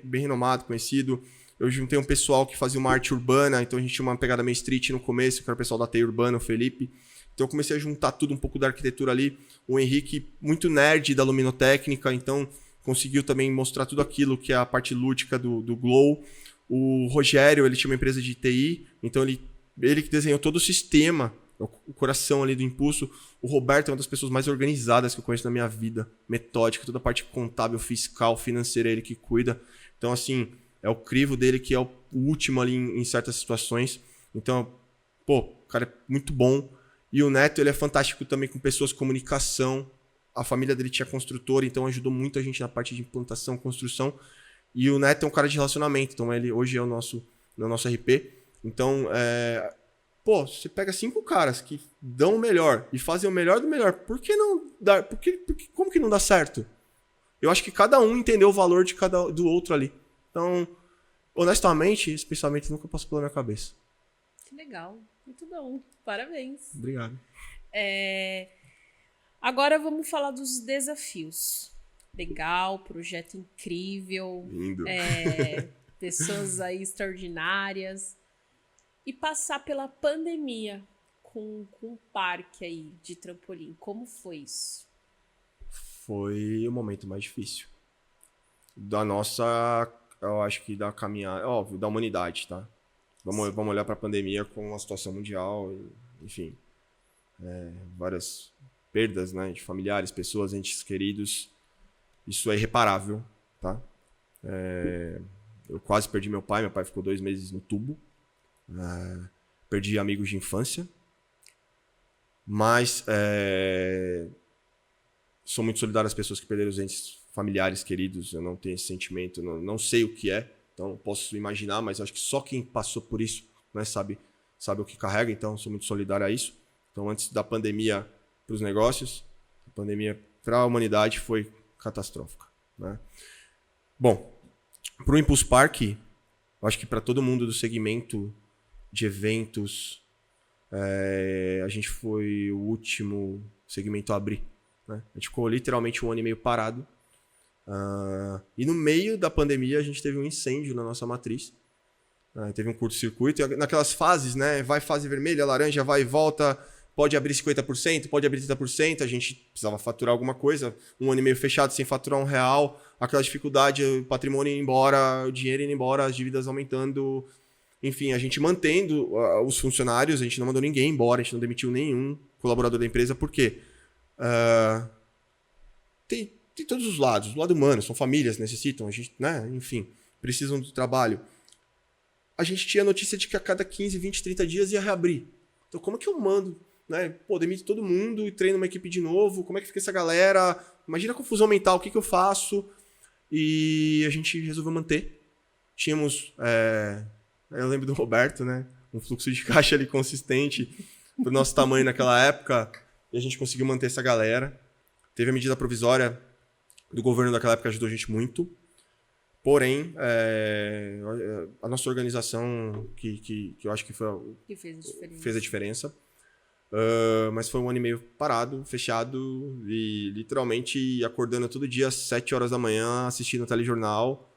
bem renomado, conhecido. Eu juntei um pessoal que fazia uma arte urbana, então a gente tinha uma pegada meio street no começo, que era o pessoal da Teia Urbana, o Felipe. Então eu comecei a juntar tudo um pouco da arquitetura ali. O Henrique, muito nerd da luminotécnica, então conseguiu também mostrar tudo aquilo que é a parte lúdica do Glow. O Rogério, ele tinha uma empresa de TI, então ele que desenhou todo o sistema, o coração ali do Impulso. O Roberto é uma das pessoas mais organizadas que eu conheço na minha vida, metódica, toda a parte contábil, fiscal, financeira, ele que cuida. Então, assim, é o crivo dele que é o último ali em certas situações. Então, o cara é muito bom. E o Neto, ele é fantástico também com pessoas, comunicação. A família dele tinha construtora, então ajudou muito a gente na parte de implantação, construção. E o Neto é um cara de relacionamento, então ele hoje é o nosso RP. Então, você pega 5 caras que dão o melhor e fazem o melhor do melhor. Por que não dar? Como que não dá certo? Eu acho que cada um entendeu o valor do outro ali. Então, honestamente, esse pensamento nunca passou pela minha cabeça. Que legal. Muito bom. Parabéns. Obrigado. Agora vamos falar dos desafios. Legal, projeto incrível. Lindo. Pessoas aí extraordinárias. E passar pela pandemia com um parque aí de trampolim. Como foi isso? Foi o momento mais difícil. Eu acho que da caminhada, óbvio, da humanidade, tá? Vamos olhar para a pandemia com uma situação mundial, enfim. Várias perdas, né, de familiares, pessoas, entes queridos. Isso é irreparável, tá? Eu quase perdi meu pai ficou 2 meses no tubo. Perdi amigos de infância. Mas sou muito solidário às pessoas que perderam os entes familiares queridos. Eu não tenho esse sentimento, não sei o que é. Então posso imaginar, mas acho que só quem passou por isso, né, sabe o que carrega. Então sou muito solidário a isso. Então antes da pandemia para os negócios, a pandemia para a humanidade foi catastrófica, né? Bom, para o Impulso Park, eu acho que para todo mundo do segmento de eventos, a gente foi o último segmento a abrir, né? A gente ficou literalmente 1 ano e meio parado. E no meio da pandemia a gente teve um incêndio na nossa matriz. Teve um curto-circuito. E naquelas fases, né? Vai fase vermelha, laranja, vai e volta. Pode abrir 50%, pode abrir 30%. A gente precisava faturar alguma coisa. 1 ano e meio fechado, sem faturar R$1. Aquela dificuldade, o patrimônio indo embora, o dinheiro indo embora, as dívidas aumentando. Enfim, a gente mantendo os funcionários, a gente não mandou ninguém embora, a gente não demitiu nenhum colaborador da empresa. Por quê? Tem todos os lados. O lado humano, são famílias, necessitam, a gente, né? Enfim, precisam do trabalho. A gente tinha notícia de que a cada 15, 20, 30 dias ia reabrir. Então, como que eu mando né? Pô, demite todo mundo e treino uma equipe de novo. Como é que fica essa galera? Imagina a confusão mental, o que eu faço? E a gente resolveu manter. Tínhamos, eu lembro do Roberto, né? Um fluxo de caixa ali consistente pro nosso tamanho naquela época. E a gente conseguiu manter essa galera. Teve a medida provisória do governo daquela época, ajudou a gente muito. Porém, a nossa organização, que eu acho que fez a diferença. Mas foi um ano e meio parado, fechado e literalmente acordando todo dia às 7 horas da manhã, assistindo o telejornal,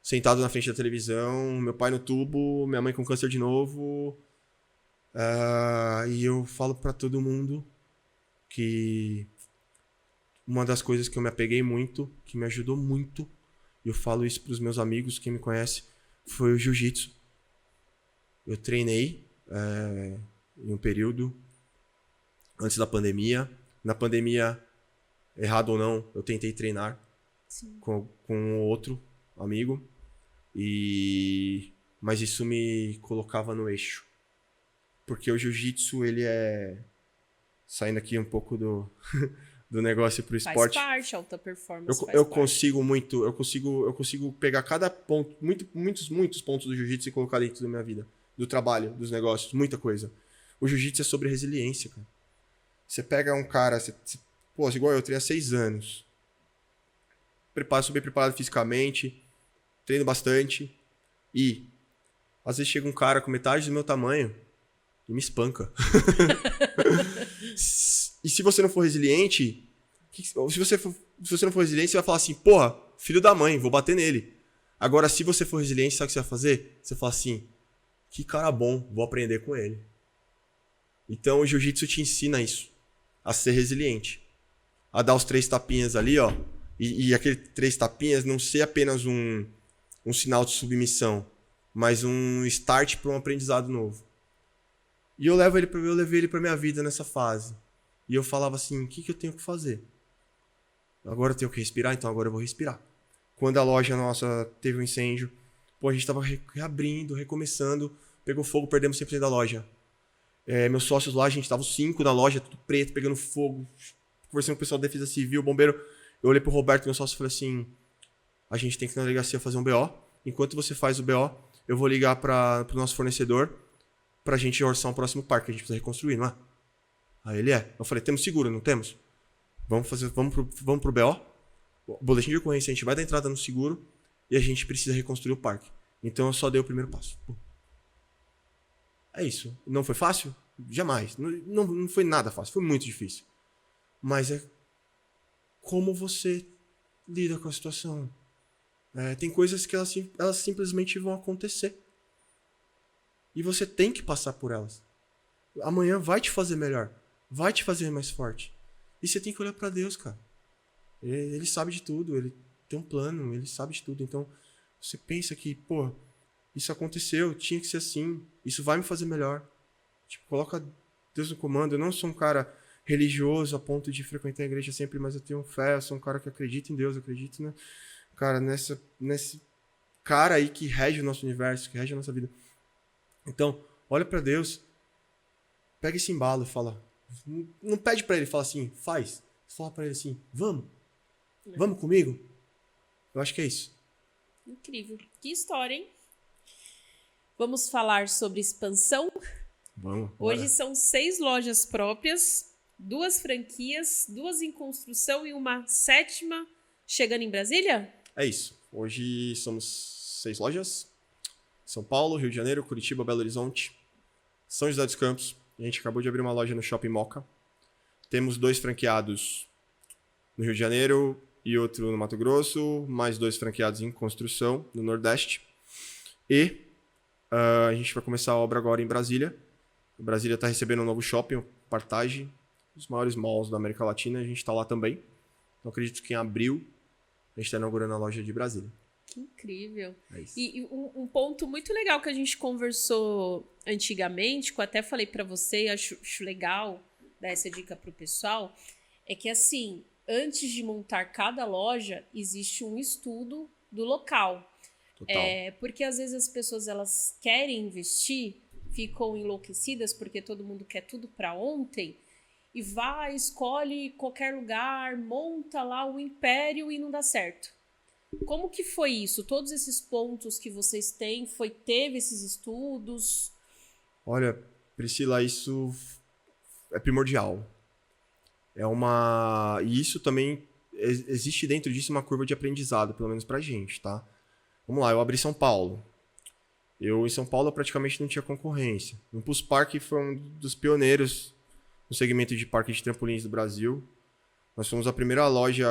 sentado na frente da televisão, meu pai no tubo, minha mãe com câncer de novo. E eu falo pra todo mundo que uma das coisas que eu me apeguei muito, que me ajudou muito, e eu falo isso pros meus amigos, quem me conhece, foi o jiu-jitsu. Eu treinei em um período antes da pandemia. Na pandemia, errado ou não, eu tentei treinar com outro amigo. Mas isso me colocava no eixo. Porque o jiu-jitsu, ele saindo aqui um pouco do negócio pro esporte. Faz parte, alta performance. Eu consigo pegar cada ponto, muitos pontos do jiu-jitsu e colocar dentro da minha vida. Do trabalho, dos negócios, muita coisa. O jiu-jitsu é sobre resiliência, cara. Você pega um cara, igual eu treino há 6 anos. Sou bem preparado fisicamente, treino bastante. E às vezes chega um cara com metade do meu tamanho e me espanca. E se você não for resiliente, se você não for resiliente, você vai falar assim, porra, filho da mãe, vou bater nele. Agora, se você for resiliente, sabe o que você vai fazer? Você fala assim, que cara bom, vou aprender com ele. Então o jiu-jitsu te ensina isso, a ser resiliente. A dar os 3 tapinhas ali, ó. E aquele 3 tapinhas não ser apenas um sinal de submissão, mas um start para um aprendizado novo. E eu levei ele pra minha vida nessa fase. E eu falava assim, o que eu tenho que fazer? Agora eu tenho que respirar, então agora eu vou respirar. Quando a loja nossa teve um incêndio, a gente tava reabrindo, recomeçando, pegou fogo, perdemos 100% da loja. Meus sócios lá, a gente tava os 5 na loja, tudo preto, pegando fogo. Conversando com o pessoal da Defesa Civil, bombeiro. Eu olhei pro Roberto, meu sócio, e falei assim, a gente tem que ir na delegacia fazer um BO. Enquanto você faz o BO, eu vou ligar pro nosso fornecedor pra gente orçar um próximo parque, que a gente precisa reconstruir, não é? Aí ele Eu falei, temos seguro, não temos? Vamos pro BO? O boletim de ocorrência, a gente vai dar entrada no seguro e a gente precisa reconstruir o parque. Então eu só dei o primeiro passo. É isso. Não foi fácil? Jamais. Não foi nada fácil, foi muito difícil. Mas é como você lida com a situação. Tem coisas que elas simplesmente vão acontecer. E você tem que passar por elas. Amanhã vai te fazer melhor. Vai te fazer mais forte. E você tem que olhar pra Deus, cara. Ele sabe de tudo. Ele tem um plano. Ele sabe de tudo. Então, você pensa que, isso aconteceu. Tinha que ser assim. Isso vai me fazer melhor. Coloca Deus no comando. Eu não sou um cara religioso a ponto de frequentar a igreja sempre, mas eu tenho fé. Eu sou um cara que acredita em Deus. Acredito, né? Cara, nesse cara aí que rege o nosso universo, que rege a nossa vida. Então, olha pra Deus, pega esse embalo e fala, não pede pra ele, fala assim, faz. Fala pra ele assim, vamos comigo? Eu acho que é isso. Incrível. Que história, hein? Vamos falar sobre expansão? Vamos. Hoje são 6 lojas próprias, 2 franquias, 2 em construção e uma 7ª chegando em Brasília? É isso. Hoje somos 6 lojas. São Paulo, Rio de Janeiro, Curitiba, Belo Horizonte, São José dos Campos. A gente acabou de abrir uma loja no Shopping Moca. Temos 2 franqueados no Rio de Janeiro e outro no Mato Grosso, mais 2 franqueados em construção no Nordeste. E a gente vai começar a obra agora em Brasília. Brasília está recebendo um novo shopping, o Partage, um dos maiores malls da América Latina. A gente está lá também. Então acredito que em abril a gente está inaugurando a loja de Brasília. Que incrível. É isso. E um ponto muito legal que a gente conversou antigamente, que eu até falei para você, acho legal dar essa dica pro pessoal, é que assim, antes de montar cada loja, existe um estudo do local. Total. Porque às vezes as pessoas elas querem investir ficam enlouquecidas porque todo mundo quer tudo para ontem e vai, escolhe qualquer lugar, monta lá o império e não dá certo. Como que foi isso? Todos esses pontos que vocês têm, teve esses estudos? Olha, Priscila, isso é primordial. E isso também, existe dentro disso uma curva de aprendizado, pelo menos pra gente, tá? Vamos lá, eu abri São Paulo. Em São Paulo, eu praticamente não tinha concorrência. O Impulse Park foi um dos pioneiros no segmento de parque de trampolins do Brasil. Nós fomos a primeira loja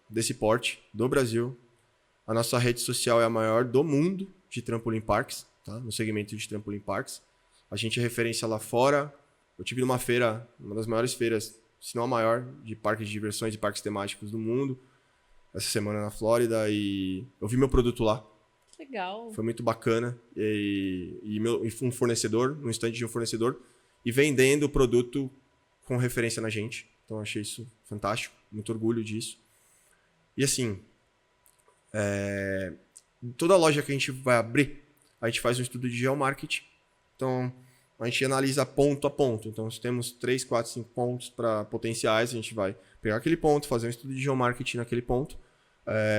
desse porte do Brasil. A nossa rede social é a maior do mundo de trampolim parks, tá? No segmento de trampolim parks. A gente é referência lá fora. Eu tive numa feira, uma das maiores feiras, se não a maior, de parques de diversões e parques temáticos do mundo, essa semana na Flórida, e eu vi meu produto lá. Legal. Foi muito bacana. E um fornecedor, no stand de um fornecedor, e vendendo o produto com referência na gente. Então, eu achei isso fantástico. Muito orgulho disso. E assim, toda loja que a gente vai abrir, a gente faz um estudo de geomarketing. Então, a gente analisa ponto a ponto. Então, se temos 3, 4, 5 pontos para potenciais, a gente vai pegar aquele ponto, fazer um estudo de geomarketing naquele ponto,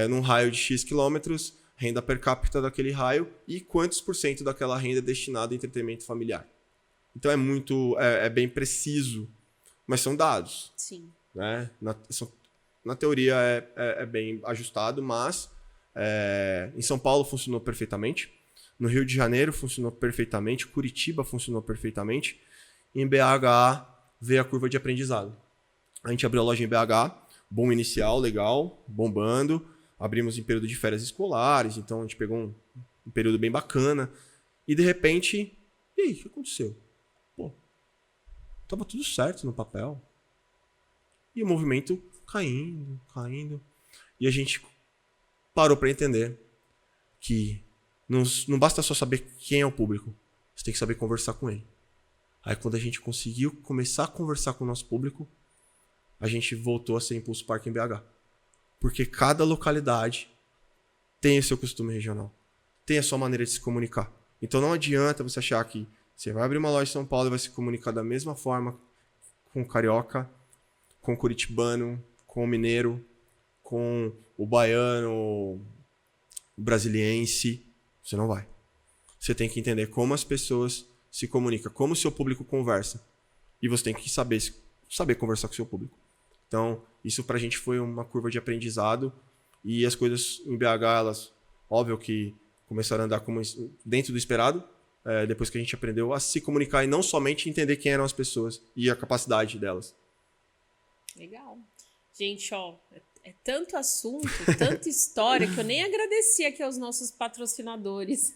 num raio de X quilômetros, renda per capita daquele raio e quantos por cento daquela renda é destinado a entretenimento familiar. Então, é bem preciso, mas são dados. Sim. Né? Na teoria é bem ajustado, mas em São Paulo funcionou perfeitamente. No Rio de Janeiro funcionou perfeitamente, Curitiba funcionou perfeitamente. Em BH veio a curva de aprendizado. A gente abriu a loja em BH, bom inicial, legal, bombando. Abrimos em período de férias escolares, então a gente pegou um período bem bacana. E de repente, e aí, o que aconteceu? Pô, tava tudo certo no papel. E o movimento caindo. E a gente parou para entender que não basta só saber quem é o público, você tem que saber conversar com ele. Aí quando a gente conseguiu começar a conversar com o nosso público, a gente voltou a ser Impulse Park em BH. Porque cada localidade tem o seu costume regional, tem a sua maneira de se comunicar. Então não adianta você achar que você vai abrir uma loja em São Paulo e vai se comunicar da mesma forma com o carioca, com o curitibano, com o mineiro, com o baiano, o brasiliense. Você não vai. Você tem que entender como as pessoas se comunicam, como o seu público conversa. E você tem que saber conversar com o seu público. Então, isso pra gente foi uma curva de aprendizado. E as coisas em BH, elas, óbvio que começaram a andar dentro do esperado, depois que a gente aprendeu a se comunicar e não somente entender quem eram as pessoas e a capacidade delas. Legal. Gente, ó, é tanto assunto, tanta história, que eu nem agradeci aqui aos nossos patrocinadores.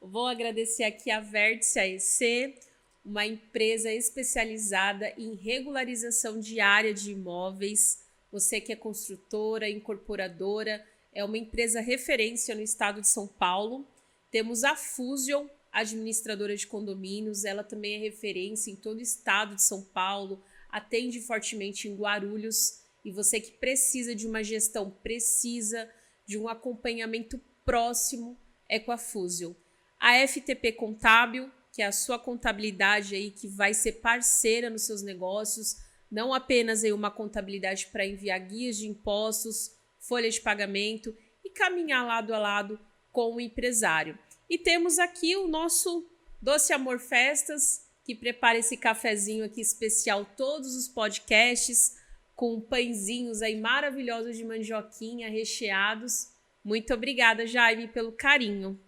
Vou agradecer aqui a Vértice AEC, uma empresa especializada em regularização diária de imóveis. Você que é construtora, incorporadora, é uma empresa referência no estado de São Paulo. Temos a Fusion, administradora de condomínios, ela também é referência em todo o estado de São Paulo, atende fortemente em Guarulhos. E você que precisa de uma gestão precisa, de um acompanhamento próximo, é com a Fusion. A FTP Contábil, que é a sua contabilidade aí que vai ser parceira nos seus negócios, não apenas aí uma contabilidade para enviar guias de impostos, folha de pagamento e caminhar lado a lado com o empresário. E temos aqui o nosso Doce Amor Festas, que prepara esse cafezinho aqui especial todos os podcasts, com pãezinhos aí maravilhosos de mandioquinha recheados. Muito obrigada, Jaime, pelo carinho.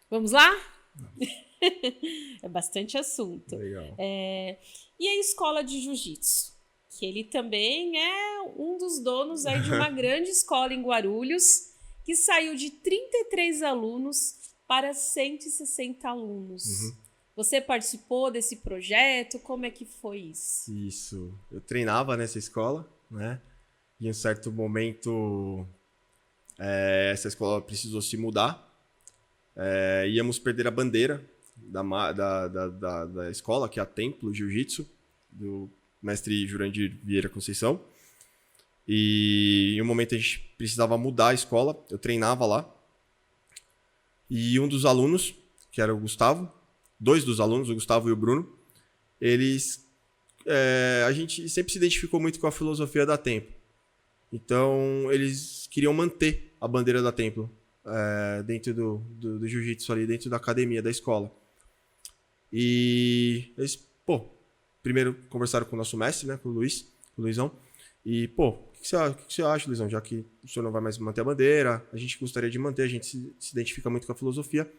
Vamos lá? É bastante assunto. Legal. E a escola de jiu-jitsu? Que ele também é um dos donos aí de uma grande escola em Guarulhos, que saiu de 33 alunos para 160 alunos. Uhum. Você participou desse projeto? Como é que foi isso? Isso. Eu treinava nessa escola, né? E em um certo momento, essa escola precisou se mudar. Íamos perder a bandeira da escola, que é a Templo Jiu-Jitsu, do mestre Jurandir Vieira Conceição. E em um momento a gente precisava mudar a escola. Eu treinava lá. E um dos alunos, que era o Gustavo, 2 dos alunos, o Gustavo e o Bruno, a gente sempre se identificou muito com a filosofia da Templo. Então, eles queriam manter a bandeira da Templo dentro do jiu-jitsu ali, dentro da academia, da escola. E eles, primeiro conversaram com o nosso mestre, né, com o Luizão, e, o que você acha, Luizão? Já que o senhor não vai mais manter a bandeira, a gente gostaria de manter, a gente se identifica muito com a filosofia.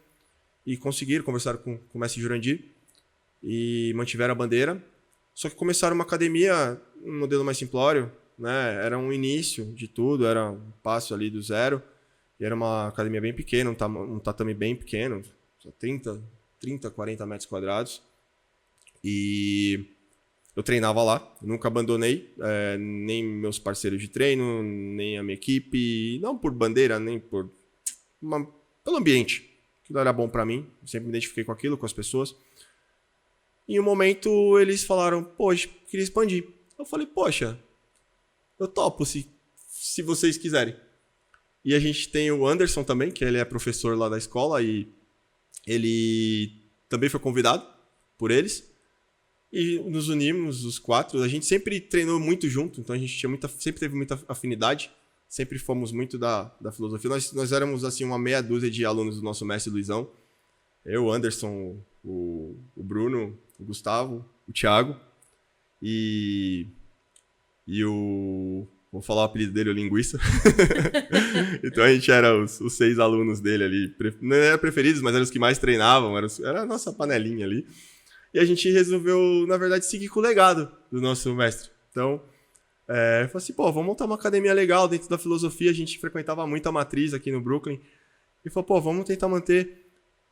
E conseguiram, conversaram com o mestre Jurandir e mantiveram a bandeira. Só que começaram uma academia, um modelo mais simplório, né? Era um início de tudo, era um passo ali do zero. E era uma academia bem pequena, um tatame bem pequeno, só 30, 40 metros quadrados. E eu treinava lá, nunca abandonei, nem meus parceiros de treino, nem a minha equipe, não por bandeira, nem pelo ambiente. Aquilo era bom pra mim, eu sempre me identifiquei com aquilo, com as pessoas. E em um momento eles falaram, poxa, queria expandir. Eu falei, poxa, eu topo se vocês quiserem. E a gente tem o Anderson também, que ele é professor lá da escola e ele também foi convidado por eles. E nos unimos, os 4. A gente sempre treinou muito junto, então a gente sempre teve muita afinidade. Sempre fomos muito da filosofia. Nós éramos assim uma meia dúzia de alunos do nosso mestre Luizão. Eu, o Anderson, o Bruno, o Gustavo, o Thiago e o... Vou falar o apelido dele, o Linguiça. Então a gente era os 6 alunos dele ali. Não eram preferidos, mas eram os que mais treinavam. Era a nossa panelinha ali. E a gente resolveu, na verdade, seguir com o legado do nosso mestre. Então, falei assim, vamos montar uma academia legal dentro da filosofia. A gente frequentava muito a Matriz aqui no Brooklyn. E falou, vamos tentar manter.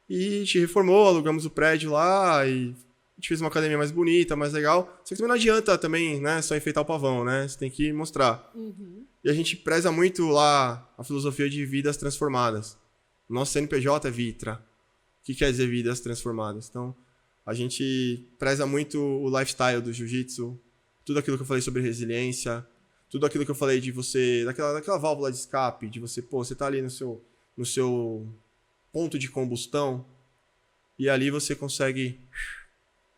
E a gente reformou, alugamos o prédio lá e a gente fez uma academia mais bonita, mais legal. Só que também não adianta também, né, só enfeitar o pavão, né? Você tem que mostrar. Uhum. E a gente preza muito lá a filosofia de vidas transformadas. O nosso CNPJ é Vitra. O que quer dizer vidas transformadas? Então, a gente preza muito o lifestyle do jiu-jitsu, tudo aquilo que eu falei sobre resiliência, tudo aquilo que eu falei de você, daquela válvula de escape, de você, você tá ali no seu ponto de combustão e ali você consegue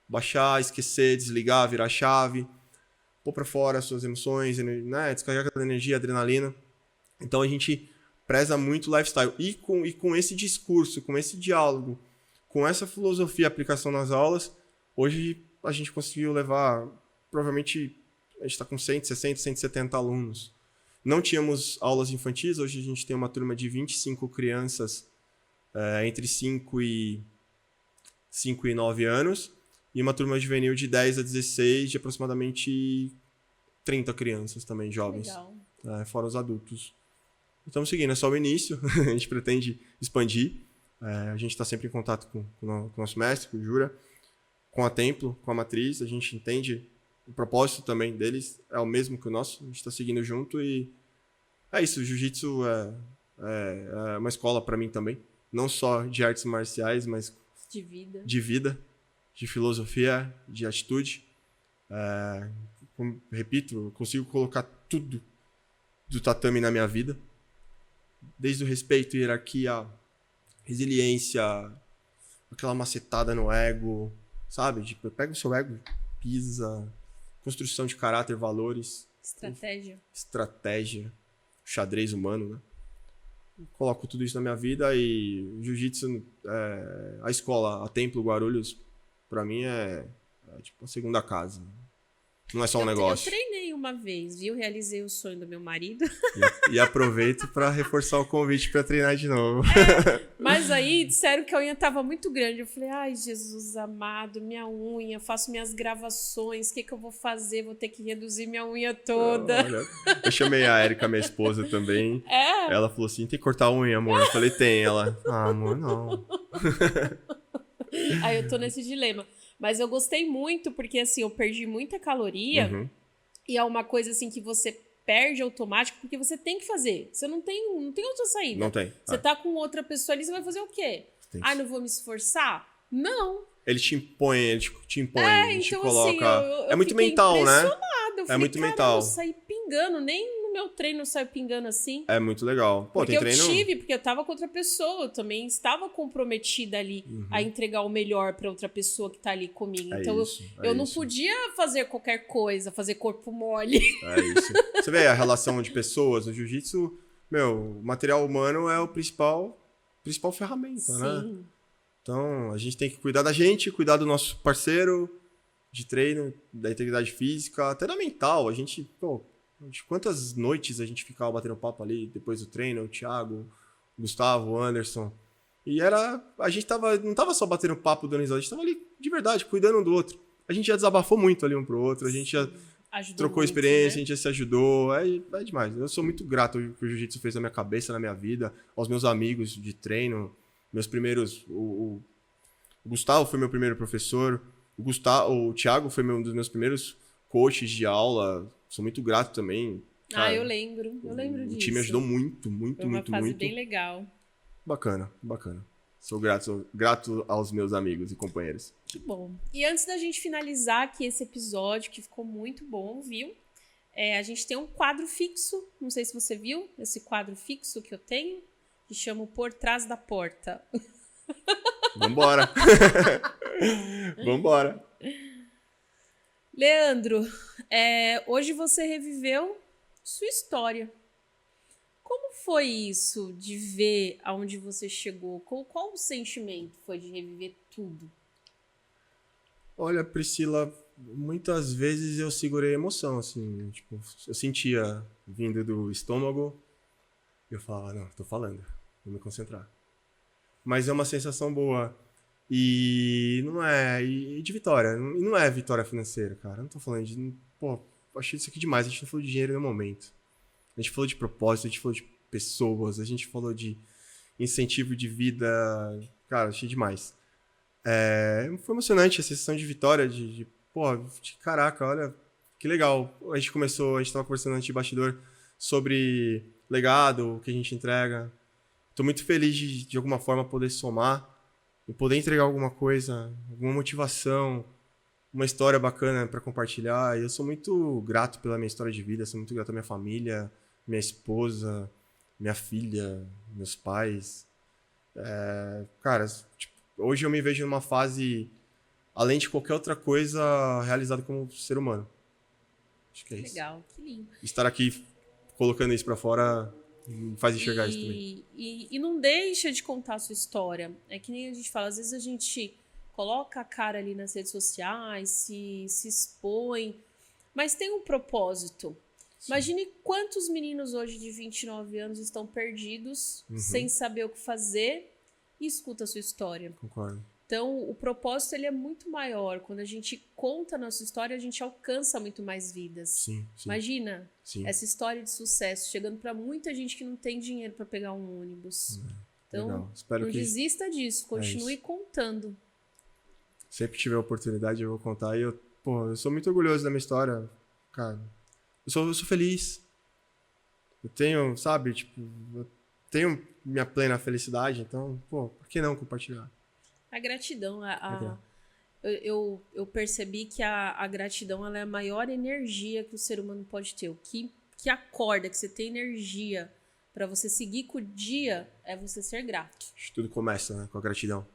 baixar, esquecer, desligar, virar chave, pôr pra fora as suas emoções, né, descarregar aquela energia, adrenalina. Então a gente preza muito o lifestyle. E com esse discurso, com esse diálogo, com essa filosofia e aplicação nas aulas, hoje a gente conseguiu levar, provavelmente, a gente está com 160, 170 alunos. Não tínhamos aulas infantis, hoje a gente tem uma turma de 25 crianças entre 5 e 9 anos, e uma turma juvenil de 10 a 16, de aproximadamente 30 crianças também, jovens. Legal. Fora os adultos. Estamos seguindo, é só o início, a gente pretende expandir. A gente está sempre em contato com o nosso mestre, com o Jura, com a Templo, com a Matriz. A gente entende o propósito também deles, é o mesmo que o nosso. A gente está seguindo junto e é isso. O Jiu-Jitsu é uma escola para mim também. Não só de artes marciais, mas de vida, de filosofia, de atitude. Como, repito, eu consigo colocar tudo do tatame na minha vida. Desde o respeito, hierarquia, resiliência, aquela macetada no ego, sabe? Tipo, pega o seu ego, pisa, construção de caráter, valores. Estratégia, xadrez humano, né? Coloco tudo isso na minha vida e o jiu-jitsu, a escola, a Templo Guarulhos, pra mim é tipo a segunda casa. Não é só um negócio. Eu treinei uma vez, viu? Realizei o sonho do meu marido. E aproveito pra reforçar o convite pra treinar de novo. Mas aí disseram que a unha tava muito grande. Eu falei, ai, Jesus amado, minha unha, faço minhas gravações, o que eu vou fazer? Vou ter que reduzir minha unha toda. Olha, eu chamei a Erika, minha esposa, também. Ela falou assim, tem que cortar a unha, amor. Eu falei, tem. Ela, amor, não. Aí eu tô nesse dilema. Mas eu gostei muito, porque assim, eu perdi muita caloria. Uhum. E é uma coisa assim que você perde automático, porque você tem que fazer. Você não tem outra saída. Não tem. Você tá com outra pessoa ali, você vai fazer o quê? Não vou me esforçar? Não. Ele te impõe, ele te impõe, ele te então, coloca... Assim, eu é muito mental, né? Eu falei, muito mental. Eu saí pingando, nem o meu treino saiu pingando assim? É muito legal. Pô, Porque tem treino... porque eu tava com outra pessoa, eu também estava comprometida ali a entregar o melhor pra outra pessoa que tá ali comigo. Então eu não podia fazer qualquer coisa, fazer corpo mole. É isso. Você vê a relação de pessoas no jiu-jitsu, meu, o material humano é o principal ferramenta, né? Sim. Então, a gente tem que cuidar da gente, cuidar do nosso parceiro de treino, da integridade física, até da mental. A gente, pô, quantas noites a gente ficava batendo papo ali depois do treino, o Thiago, o Gustavo, o Anderson. E a gente não tava só batendo papo, dando risada, a gente tava ali de verdade, cuidando um do outro. A gente já desabafou muito ali um pro outro, a gente já trocou muito, experiência, né? a gente já se ajudou, é demais. Eu sou muito grato ao que o jiu-jitsu fez na minha cabeça, na minha vida, aos meus amigos de treino, meus primeiros... O Gustavo foi meu primeiro professor, o Thiago foi um dos meus primeiros coaches de aula, sou muito grato também. Cara, eu lembro disso. O time ajudou muito, muito, foi uma muito, fase muito. bem legal. Bacana. Sou grato aos meus amigos e companheiros. Que bom. E antes da gente finalizar aqui esse episódio, que ficou muito bom, viu? A gente tem um quadro fixo, não sei se você viu, esse quadro fixo que eu tenho, que chama Por Trás da Porta. Vambora! Vambora! Leandro, hoje você reviveu sua história. Como foi isso de ver aonde você chegou? Qual o sentimento foi de reviver tudo? Olha, Priscila, muitas vezes eu segurei a emoção, assim, tipo, eu sentia vindo do estômago, eu falava, não, tô falando, vou me concentrar. Mas é uma sensação boa. E não é. E de vitória. E não é vitória financeira, cara. Eu não tô falando de. Pô, achei isso aqui demais. A gente não falou de dinheiro no momento. A gente falou de propósito, a gente falou de pessoas, a gente falou de incentivo de vida. Cara, achei demais. Foi emocionante a sensação de vitória, caraca, olha, que legal. A gente tava conversando antes de bastidor sobre legado, o que a gente entrega. Tô muito feliz de alguma forma poder somar e poder entregar alguma coisa, alguma motivação, uma história bacana para compartilhar. E eu sou muito grato pela minha história de vida, sou muito grato à minha família, minha esposa, minha filha, meus pais. Cara, tipo, hoje eu me vejo numa fase, além de qualquer outra coisa, realizado como ser humano. Acho que é isso. Legal, que lindo. Estar aqui colocando isso para fora faz enxergar isso também. E não deixa de contar a sua história. É que nem a gente fala, às vezes a gente coloca a cara ali nas redes sociais, se expõe, mas tem um propósito. Sim. Imagine quantos meninos hoje de 29 anos estão perdidos, sem saber o que fazer, e escuta a sua história. Concordo. Então, o propósito ele é muito maior. Quando a gente conta a nossa história, a gente alcança muito mais vidas. Sim. Imagina essa história de sucesso chegando para muita gente que não tem dinheiro para pegar um ônibus. Então, não desista disso. Continue contando. Sempre que tiver oportunidade, eu vou contar. E eu sou muito orgulhoso da minha história. Cara, eu sou feliz. Eu tenho, sabe, eu tenho minha plena felicidade. Então, por que não compartilhar? A gratidão, eu percebi que a gratidão ela é a maior energia que o ser humano pode ter. O que acorda, que você tem energia para você seguir com o dia, é você ser grato. Acho que tudo começa, né, com a gratidão.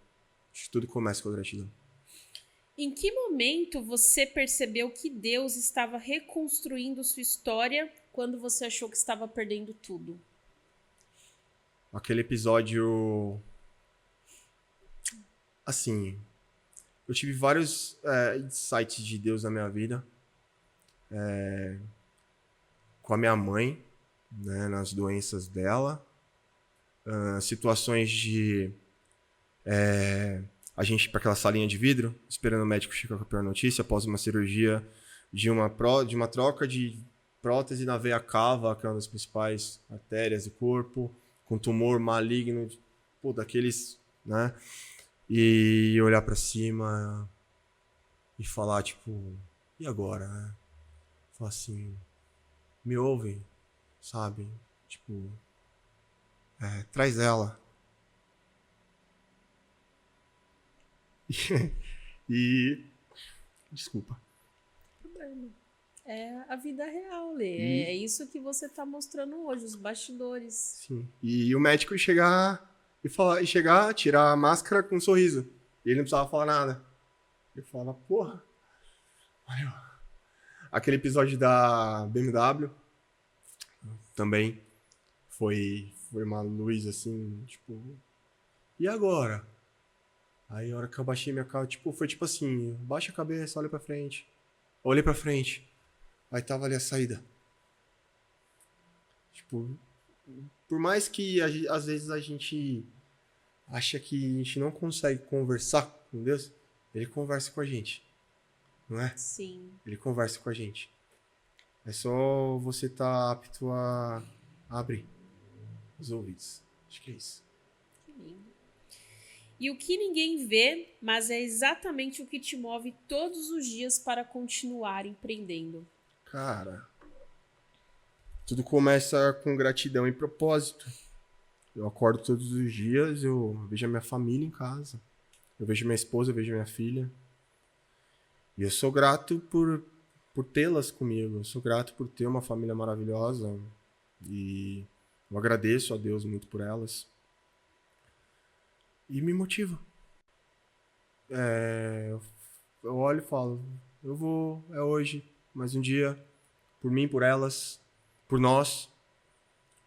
Em que momento você percebeu que Deus estava reconstruindo sua história quando você achou que estava perdendo tudo? Aquele episódio... Assim, eu tive vários insights de Deus na minha vida. Com a minha mãe, né, nas doenças dela. Situações de... a gente ir para aquela salinha de vidro, esperando o médico chegar com a pior notícia, após uma cirurgia de uma troca de prótese na veia cava, que é uma das principais artérias do corpo, com tumor maligno, daqueles, né? E olhar pra cima e falar, e agora, né? Falar assim, me ouvem, sabe? Traz ela. E... Desculpa. Problema. É a vida real, Lê. É isso que você tá mostrando hoje, os bastidores. Sim. E o médico chegar tirar a máscara com um sorriso. E ele não precisava falar nada. Ele falava, porra. Valeu. Aquele episódio da BMW também foi uma luz assim, tipo, e agora? Aí a hora que eu baixei minha cara, tipo, foi tipo assim, baixa a cabeça, olha pra frente. Olhei pra frente. Aí tava ali a saída. Tipo, por mais que às vezes a gente acha que a gente não consegue conversar com Deus, ele conversa com a gente. Não é? Sim. Ele conversa com a gente. É só você estar apto a abrir os ouvidos. Acho que é isso. Que lindo. E o que ninguém vê, mas é exatamente o que te move todos os dias para continuar empreendendo. Cara, tudo começa com gratidão e propósito. Eu acordo todos os dias, eu vejo a minha família em casa. Eu vejo minha esposa, eu vejo minha filha. E eu sou grato por tê-las comigo. Eu sou grato por ter uma família maravilhosa. E eu agradeço a Deus muito por elas. E me motiva. Eu olho e falo, é hoje, mais um dia, por mim, por elas, por nós.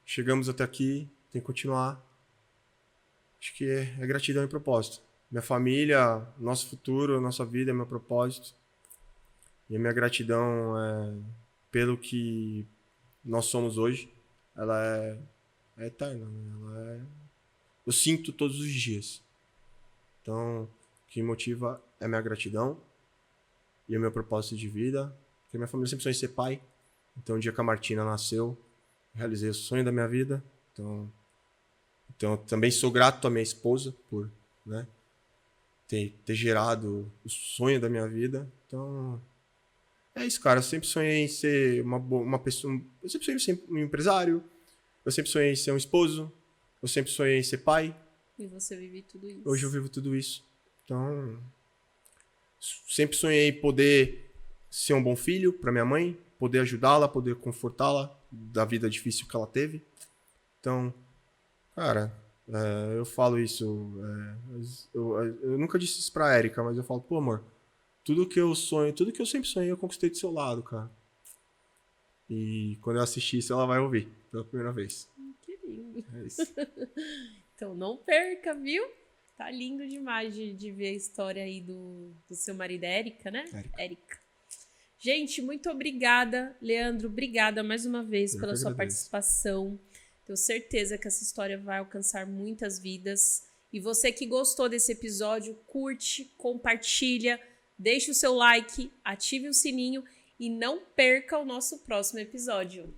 Chegamos até aqui, tem que continuar. Acho que é gratidão e propósito. Minha família, nosso futuro, nossa vida é meu propósito. E a minha gratidão pelo que nós somos hoje, ela é eterna. Né? Eu sinto todos os dias. Então, o que me motiva é a minha gratidão e o meu propósito de vida. Porque minha família sempre sonhou em ser pai. Então, o dia que a Martina nasceu, eu realizei o sonho da minha vida. Então eu também sou grato à minha esposa por, né, ter gerado o sonho da minha vida. Então, é isso, cara. Eu sempre sonhei em ser uma pessoa. Eu sempre sonhei em ser um empresário. Eu sempre sonhei em ser um esposo. Eu sempre sonhei em ser pai. E você vive tudo isso. Hoje eu vivo tudo isso. Então, sempre sonhei em poder ser um bom filho para minha mãe, poder ajudá-la, poder confortá-la da vida difícil que ela teve. Então, cara, eu falo isso. Eu nunca disse isso pra Erika, mas eu falo, pô, amor, tudo que eu sempre sonhei, eu conquistei do seu lado, cara. E quando eu assistir isso, ela vai ouvir pela primeira vez. Que lindo. É isso. Então não perca, viu? Tá lindo demais de ver a história aí do seu marido, Erika, né? Erika. Gente, muito obrigada. Leandro, obrigada mais uma vez pela sua participação. Tenho certeza que essa história vai alcançar muitas vidas. E você que gostou desse episódio, curte, compartilha, deixe o seu like, ative o sininho e não perca o nosso próximo episódio.